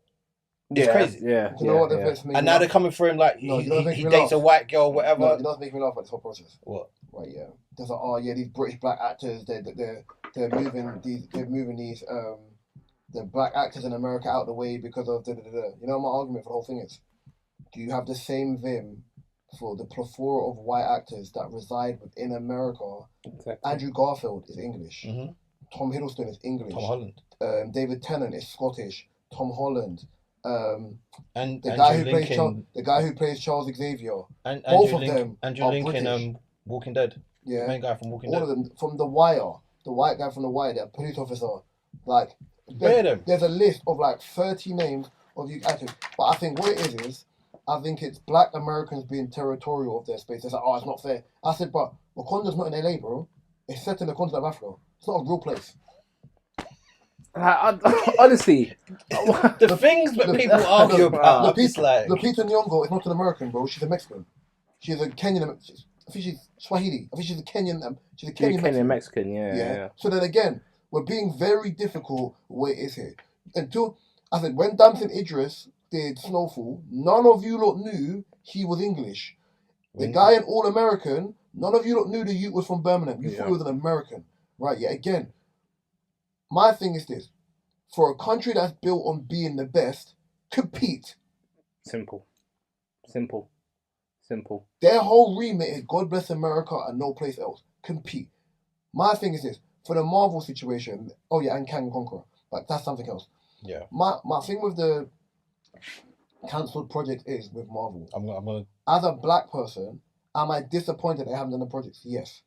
It's crazy. Yeah. You know what makes me and now they're coming for him like he dates a white girl, whatever. No, it does make me laugh at this whole process. What? Right, yeah. There's like, these British black actors, they're moving these the black actors in America out the way because of da da da da. You know, my argument for the whole thing is, do you have the same vim for the plethora of white actors that reside within America? Exactly. Andrew Garfield is English. Mm-hmm. Tom Hiddleston is English. Tom Holland. David Tennant is Scottish. Tom Holland. And the guy who plays Charles Xavier. And both of them Andrew Lincoln, Walking Dead. Yeah. The main guy from Walking Dead. All of them from The Wire. The white guy from The Wire, the police officer. Like, there's a list of like 30 names of you actors. But I think what it is I think it's black Americans being territorial of their space. It's like, oh, it's not fair. I said, but Wakanda's not in LA, bro. It's set in the continent of Africa. It's not a real place. Honestly, the things that people argue about. Lupita Nyong'o is not an American, bro. She's a Mexican. She's a Kenyan. I think she's Swahili. I think she's a Kenyan. She's a Kenyan Mexican. Yeah. So then again, we're being very difficult where it is here. Until I said, when Damson Idris did Snowfall, none of you lot knew he was English. The guy in All American, none of you lot knew the youth was from Birmingham. You thought he was an American, right? Yeah. Again, my thing is this: for a country that's built on being the best, compete. Simple. Their whole remit is God bless America and no place else. Compete. My thing is this: for the Marvel situation, and Kang Conqueror, but that's something else. Yeah. My thing with the cancelled project is with Marvel. I'm gonna. As a black person, am I disappointed they haven't done the projects? Yes.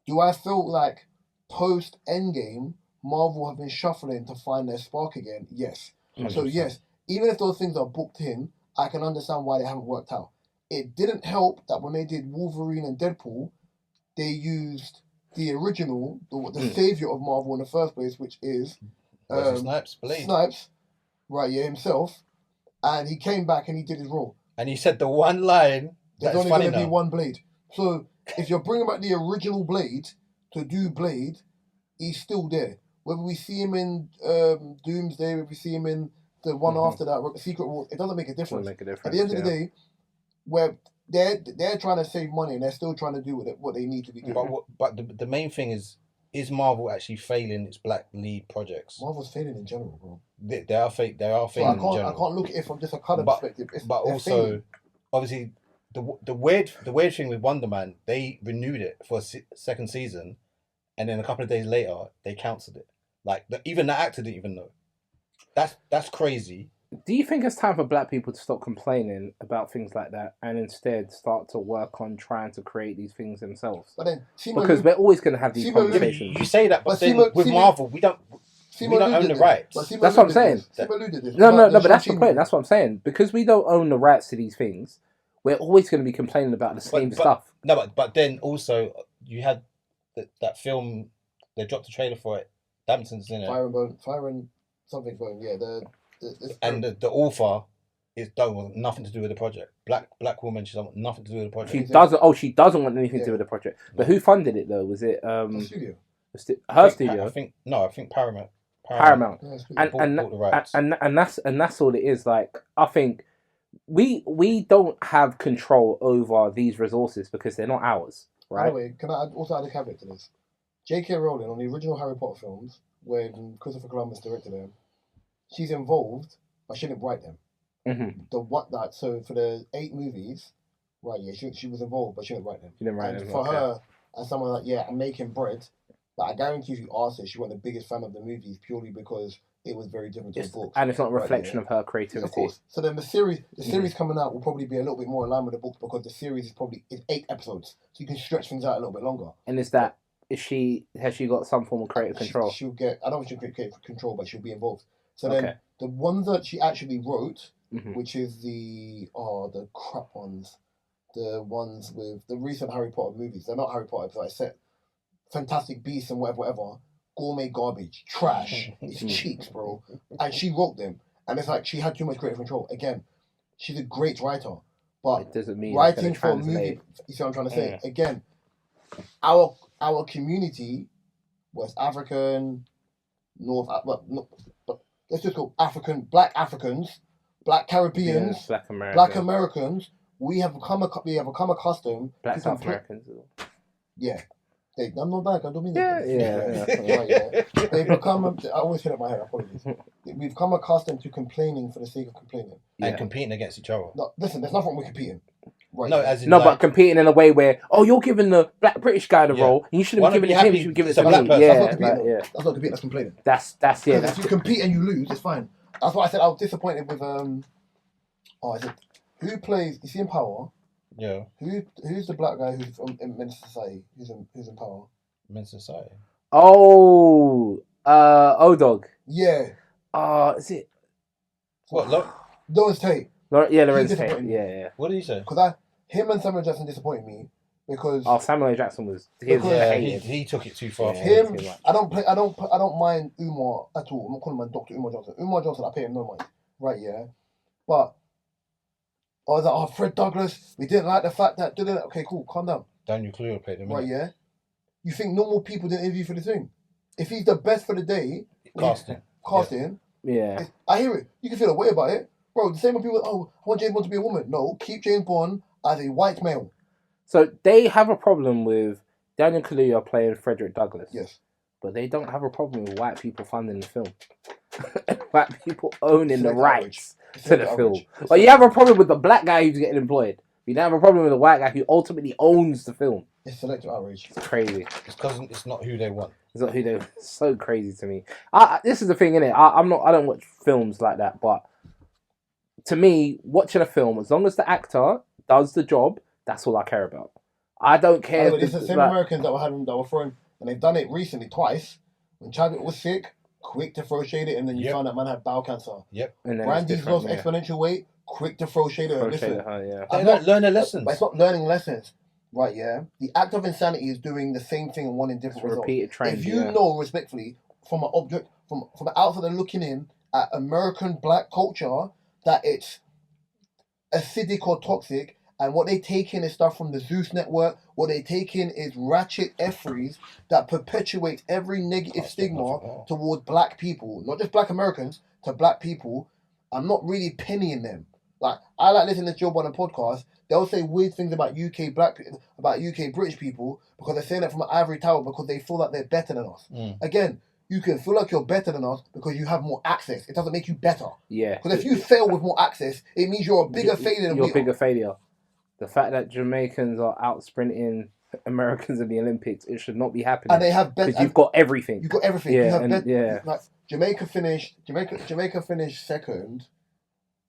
Do I feel like post Endgame, Marvel have been shuffling to find their spark again? Yes. 100%. So yes, even if those things are booked in, I can understand why they haven't worked out. It didn't help that when they did Wolverine and Deadpool, they used the original, the savior of Marvel in the first place, which is Snipes, right? Yeah, himself, and he came back and he did his role. And he said the one line. There's only going to be one Blade. So if you're bringing back the original Blade to do Blade, he's still there. Whether we see him in Doomsday, whether we see him in the one after that, Secret War, it doesn't make a difference. At the end of the day, where they're trying to save money and they're still trying to do with it what they need to be doing. But the main thing is Marvel actually failing its black lead projects? Marvel's failing in general, bro. They are failing in general. I can't look at it from just a colour perspective. But also, failing. Obviously, the weird thing with Wonder Man, they renewed it for a second season, and then a couple of days later they cancelled it. Like even the actor didn't even know. That's crazy. Do you think it's time for black people to stop complaining about things like that and instead start to work on trying to create these things themselves? But then, because we're always going to have these conversations. You say that, but then with Marvel, we don't own the rights. That's what I'm saying. No, but that's the point. That's what I'm saying. Because we don't own the rights to these things, we're always going to be complaining about the same stuff. No, but then also you had that film. They dropped a trailer for it. Damson's in it. Fire and something bone. Yeah, the author is nothing to do with the project. Black woman. She's nothing to do with the project. She doesn't want anything to do with the project. But who funded it though? Was it the studio? Her studio. I think Paramount. And that's all it is. Like, I think we don't have control over these resources because they're not ours, right? By the way, can I also add a caveat to this? J.K. Rowling on the original Harry Potter films, when Christopher Columbus directed them, she's involved, but she didn't write them. Mm-hmm. So for the 8 movies, right? Yeah, she was involved, but she didn't write them. She didn't write them. For her, as someone like I'm making bread. But I guarantee if you asked her, she wasn't the biggest fan of the movies purely because it was very different to the books. And it's not a reflection of her creativity. Yeah, of course. So then the series coming out will probably be a little bit more in line with the books because the series is 8 episodes. So you can stretch things out a little bit longer. And has she got some form of creative control? She'll get, I don't think she'll get creative control, but she'll be involved. So then the ones that she actually wrote, which is the crap ones, the ones with the recent Harry Potter movies, they're not Harry Potter, but I said Fantastic Beasts and whatever, gourmet garbage, trash. It's cheeks, bro. And she wrote them. And it's like she had too much creative control. Again, she's a great writer, but It doesn't mean writing for a movie. You see what I'm trying to say? Again, our community, West African, North, but let's just go Black Africans, Black Caribbeans, Black Americans. We have become accustomed. Black South Americans. Yeah. I'm not back. I don't mean that. Yeah. They've become. I always hit up my head. Apologies. We've become accustomed to complaining for the sake of complaining and competing against each other. No, listen, there's nothing wrong with competing. Right. No, as in but competing in a way where you're giving the Black British guy the role, and you shouldn't be giving it to him. You should give it to me. That's not competing. That's complaining. That's if you compete and you lose, it's fine. That's why I said I was disappointed with who plays? You see in Power. Yeah. Who's the black guy who's in Men's Society? Who's in Power? Men's Society. Oh, O-Dog. Yeah. Is it? What? Lawrence Tate. Lawrence Tate. Yeah. What did you say? Because him and Samuel Jackson disappointed me because. Samuel L. Jackson was. He took it too far. Him. I don't mind Umar at all. I'm not calling him Dr. Umar Johnson. Umar Johnson, I pay him no mind. Right? Yeah. But. I was like, Fred Douglas, we didn't like the fact that... Okay, cool, calm down. Daniel Clear played him. Right, yeah? You think normal people didn't interview for the thing? If he's the best for the day... Casting. Yeah. I hear it. You can feel a way about it. Bro, the same with people, I want James Bond to be a woman. No, keep James Bond as a white male. So they have a problem with Daniel Kaluuya playing Frederick Douglass. Yes. But they don't have a problem with white people funding the film. White people owning the rights to the film. But you have a problem with the black guy who's getting employed. You don't have a problem with the white guy who ultimately owns the film. It's selective outrage. It's crazy. It's because it's not who they want. It's not who they want. It's so crazy to me. This is the thing, innit? I don't watch films like that, but to me, watching a film, as long as the actor does the job, that's all I care about. I don't care. It's the same Americans that were throwing, and they've done it recently twice. When Chadwick was sick, quick to throw shade at him, then you found that man had bowel cancer. Yep. Brandy's lost exponential weight, quick to throw shade at her. Listen, they don't learn their lessons. But it's not learning lessons. Right, yeah? The act of insanity is doing the same thing and wanting different results. Repeated trend, if you know, respectfully, from an object, from outside and looking in at American black culture, that it's acidic or toxic, and what they take in is stuff from the Zeus network, what they take in is ratchet efferys that perpetuate every negative stigma towards black people, not just black Americans, to black people. I'm not really pennying them. Like, I like listening to Joe Budden podcast. They'll say weird things about UK British people because they're saying that from an ivory tower because they feel like they're better than us. Again, you can feel like you're better than us because you have more access. It doesn't make you better. Yeah. Because if you fail with more access, it means you're a bigger failure than we are. You're a bigger failure. The fact that Jamaicans are out sprinting Americans in the Olympics, it should not be happening. And they have because you've got everything. You've got everything. Yeah, like Jamaica finished second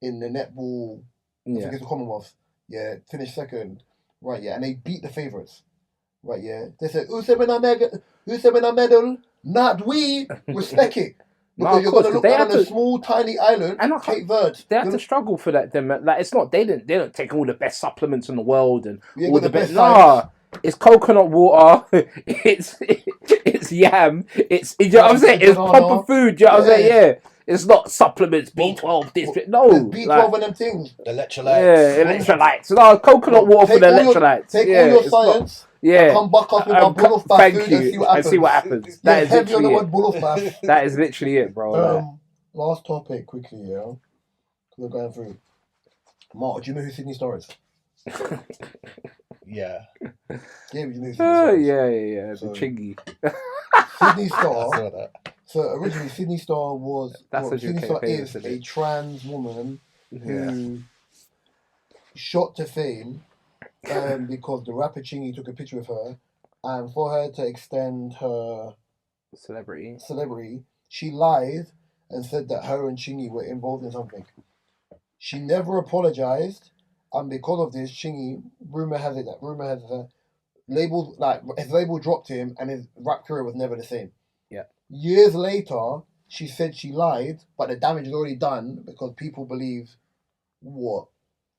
in the netball. I think it's the Commonwealth. Yeah, finished second. Right, yeah, and they beat the favourites. Right, yeah. They said, who said a medal? Not we. Respect it. Because you're going to look down on a small, tiny island, and Cape Verde. They have to struggle for that. Like, it's not, they don't take all the best supplements in the world and all the best. Nah, it's coconut water. It's yam. You know what I'm saying? It's proper food. You know what I'm saying? Yeah. It's not supplements, B12, this, no. B12 and them things. Electrolytes. Yeah, electrolytes. No, coconut water for the electrolytes. Take all your science. Come back up with my bull of thank you. And see what happens. That is heavy on the literally word bull of fast. That is literally it, bro. Last topic, quickly, yeah. We're going through. Mark, do you know who Sydney Star is? Yeah. Yeah, you know who Sydney Star is. Yeah. The chingy. Sydney Star. I saw that. So originally, Sydney Star is a trans woman who shot to fame because the rapper Chingy took a picture of her, and for her to extend her celebrity, she lied and said that her and Chingy were involved in something. She never apologized, and because of this, Chingy, rumor has it, his label dropped him, and his rap career was never the same. Yeah. Years later, she said she lied, but the damage is already done because people believe what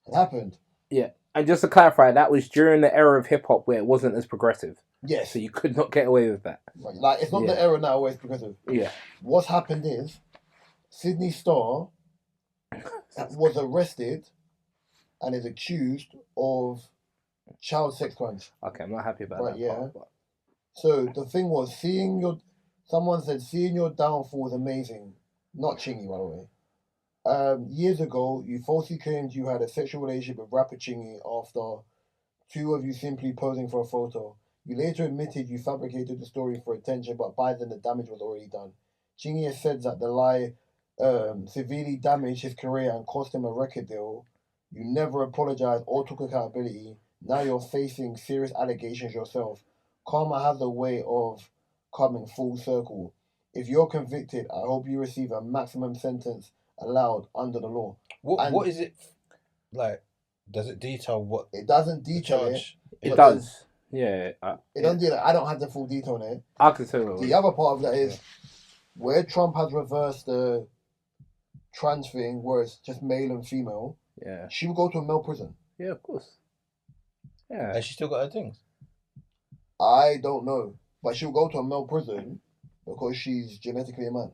had happened. Yeah. And just to clarify, that was during the era of hip hop where it wasn't as progressive. Yes. So you could not get away with that. Right. Like, it's not the era now where it's progressive. Yeah. What's happened is Sydney Star was arrested and is accused of child sex crimes. Okay, I'm not happy about Right, that. yeah. Part, but... So the thing was, someone said seeing your downfall was amazing. Not Chingy, by the way. Years ago, you falsely claimed you had a sexual relationship with rapper Chingy after two of you simply posing for a photo. You later admitted you fabricated the story for attention, but by then the damage was already done. Chingy has said that the lie severely damaged his career and cost him a record deal. You never apologized or took accountability. Now you're facing serious allegations yourself. Karma has a way of coming full circle. If you're convicted, I hope you receive a maximum sentence allowed under the law. What is it like? Does it detail what? It doesn't detail it. It does. Yeah. It doesn't do that. I don't have the full detail on it. I can say what the other part of that is where Trump has reversed the trans thing, where it's just male and female. Yeah. She will go to a male prison. Yeah, of course. Yeah. Has she still got her things? I don't know, but she'll go to a male prison because she's genetically a man.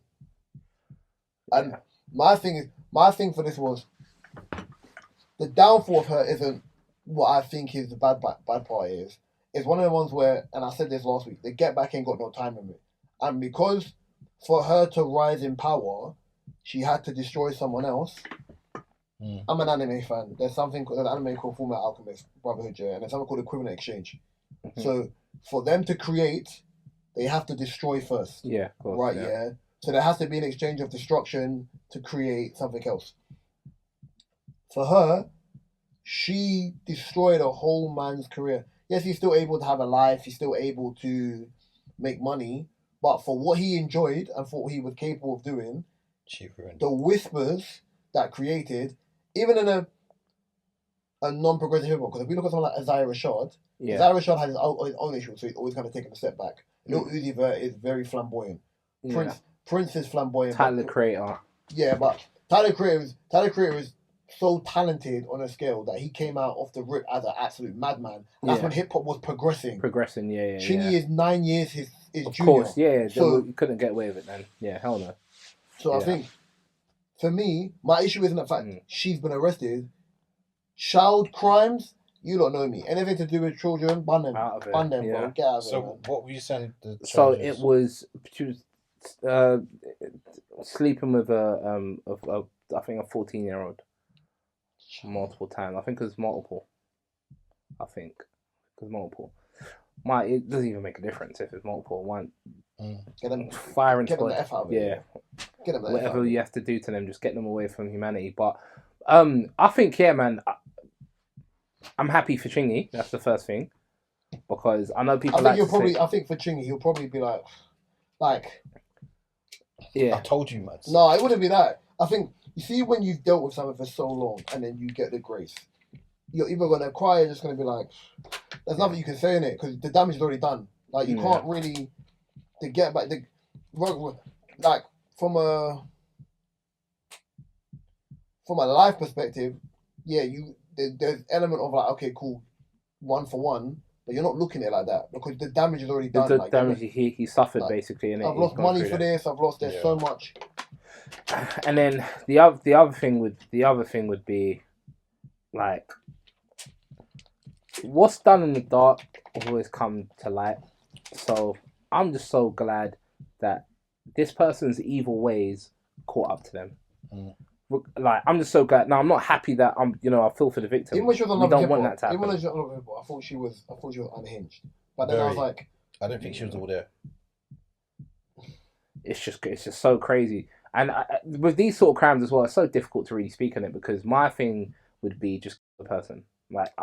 And my thing for this was the downfall of her isn't what I think is the bad part is. It's one of the ones where, and I said this last week, the Get Back ain't got no time limit. And because for her to rise in power, she had to destroy someone else. I'm an anime fan. There's an anime called Fullmetal Alchemist Brotherhood, yeah, and there's something called Equivalent Exchange. So for them to create, they have to destroy first. Yeah, of course. Right, yeah. So there has to be an exchange of destruction to create something else. For her, she destroyed a whole man's career. Yes, he's still able to have a life, he's still able to make money, but for what he enjoyed and for what he was capable of doing, the whispers that created, even in a non-progressive hip hop, because if we look at someone like Isaiah Rashad, Isaiah Rashad has his own issues, so he's always kind of taking a step back. Lil Uzi Vert is very flamboyant. Prince is flamboyant. Tyler Creator. Yeah, but Tyler Creator is so talented on a scale that he came out off the rip as an absolute madman. That's when hip hop was progressing. Yeah. Chingy is 9 years his of junior. Of course, yeah. So you couldn't get away with it then. Yeah, hell no. So I think, for me, my issue isn't the fact she's been arrested. Child crimes, you don't know me. Anything to do with children, ban them. Ban them, bro. Get out of it. So what were you saying? So it was, she was sleeping with I think a 14-year-old. Multiple times. I think it was multiple. It doesn't even make a difference if it's multiple. One. Get them firing squad. Get them whatever you have to do to them, just get them away from humanity. But I think, man, I'm happy for Chingy. That's the first thing. Because I know people I think for Chingy, he'll probably be like... Yeah. I told you, man. No, it wouldn't be that. I think, you see when you've dealt with something for so long and then you get the grace, you're either going to cry or just going to be like, there's nothing you can say in it because the damage is already done. Like, you can't really... To get back, like from a life perspective, there's element of like, okay, cool, 1 for 1, but you're not looking at it like that because the damage is already done. The damage he suffered basically, and I've lost money for this. I've lost so much. And then the other thing would be like, what's done in the dark will always come to light. So I'm just so glad that this person's evil ways caught up to them. Like, I'm just so glad. Now, I'm not happy that I feel for the victim. Even when she was on we don't hip-hop, want that to happen. Even when she was on hip-hop, I thought she was unhinged. But then I was like, I don't think she was all there. It's just so crazy. And with these sort of crimes as well, it's so difficult to really speak on it because my thing would be just the person. Like,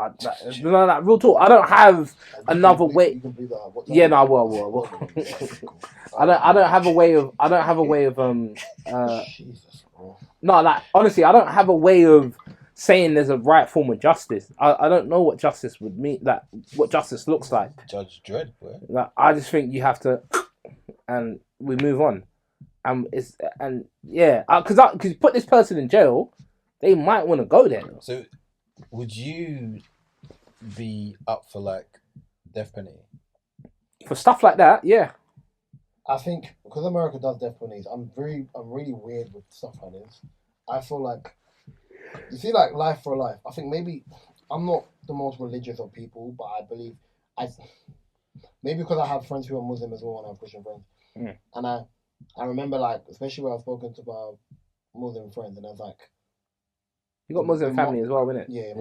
real talk. I don't have another way. Yeah, no, I will. I don't have a way of. Jesus, bro. No, like, honestly, I don't have a way of saying there's a right form of justice. I don't know what justice would mean. Like, what justice looks like. Judge Dredd, bro. Like, I just think you have to, and we move on. Because you put this person in jail, they might want to go there. So, would you be up for like death penalty for stuff like that? Yeah, I think because America does death penalties, I'm really weird with stuff like this. I feel like You see, like life for life. I think maybe I'm not the most religious of people, but I believe maybe because I have friends who are Muslim as well and I have Christian friends, and I remember like especially when I've spoken to my Muslim friends, and I was like, you got Muslim family as well, innit? Yeah,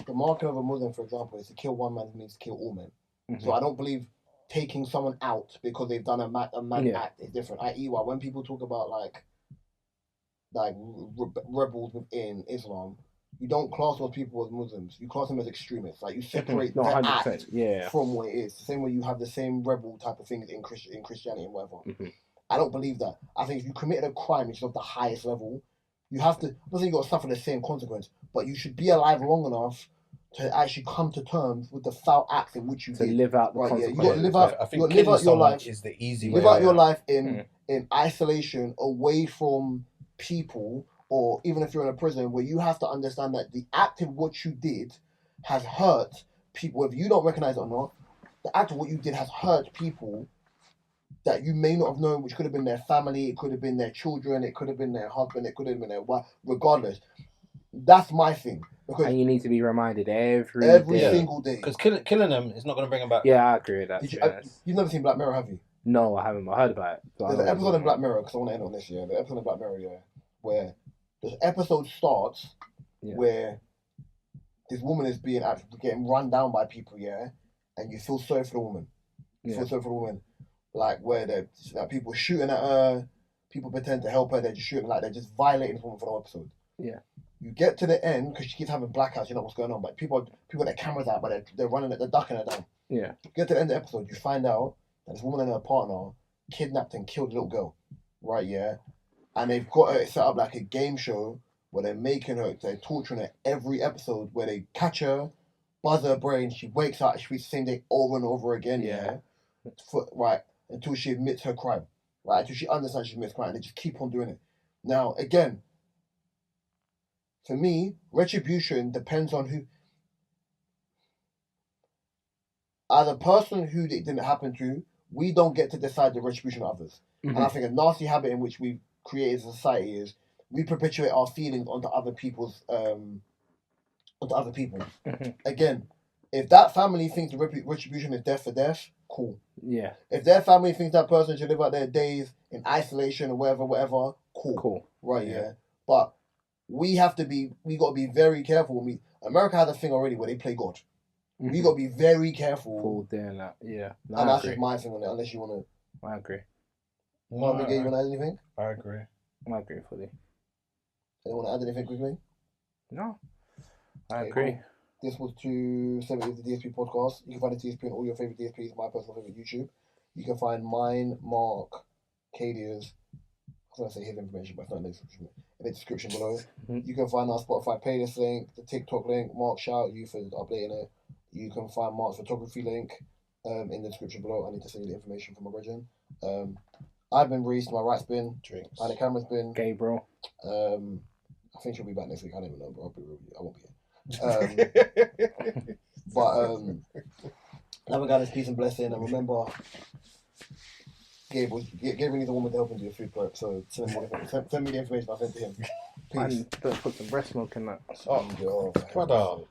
the marking of a Muslim, for example, is to kill one man means to kill all men. So I don't believe taking someone out because they've done a mad act is different. I.e., when people talk about like rebels within Islam, you don't class those people as Muslims. You class them as extremists. Like you separate the act from what it is. The same way you have the same rebel type of things in Christianity and whatever. I don't believe that. I think if you committed a crime which is of the highest level, you have to. I'm not saying you got to suffer the same consequence, but you should be alive long enough to actually come to terms with the foul acts in which you did. Live out the consequences. You got to live out. I think live out your life is the easy way. Live out your life in isolation, away from people, or even if you're in a prison, where you have to understand that the act of what you did has hurt people. If you don't recognize it or not, the act of what you did has hurt people that you may not have known, which could have been their family, it could have been their children, it could have been their husband, it could have been their wife, regardless. That's my thing. And you need to be reminded every single day. Because killing them is not going to bring them back. Yeah, I agree with that. You've never seen Black Mirror, have you? No, I haven't. I heard about it. There's an episode in Black Mirror, because I want to end on this, the episode of Black Mirror, where the episode starts where this woman is getting run down by people, and you feel sorry for the woman. You feel sorry for the woman. Like, where people shooting at her, people pretend to help her, they're just shooting, like, they're just violating this woman for the whole episode. Yeah. You get to the end, because she keeps having blackouts, you know what's going on, but people with their cameras out, but they're running it, they're ducking her down. Yeah. Get to the end of the episode, you find out that this woman and her partner kidnapped and killed a little girl. Right, yeah? And they've got her set up like a game show where they're torturing her every episode, where they catch her, buzz her brain, she wakes up, she repeats the same day over and over again, right, until she admits her crime, right, until she understands she admits crime, and they just keep on doing it. Now, again, for me, retribution depends on who. As a person who it didn't happen to, we don't get to decide the retribution of others. And I think a nasty habit in which we've created as a society is we perpetuate our feelings onto other people's Again, if that family thinks the retribution is death for death, cool. Yeah. If their family thinks that person should live out their days in isolation or whatever, cool. Cool. Right, yeah. But we got to be very careful. America has a thing already where they play God. We got to be very careful. And that's just my thing on it, unless you want to. I agree. You want to add anything? I agree. I agree fully. Anyone want to add anything quickly? No. I agree. Cool. This was 270 the DSP podcast. You can find the DSP on all your favorite DSPs, my personal favorite YouTube. You can find mine, Mark, Cadia's. I was going to say his information, but it's not in the description below. You can find our Spotify playlist link, the TikTok link. Mark, shout out you for updating it. You can find Mark's photography link in the description below. I need to send you the information from my origin. I've been Reese, my right's been Drinks. And the camera's been Gabriel. I think she'll be back next week. I don't even know, bro. I won't be here. Have a guys, peace and blessing. And remember, Gabriel needs a woman to help him do a food prep. So send me the information I sent to him. Peace. Man, don't put some breast milk in that. Oh, brother.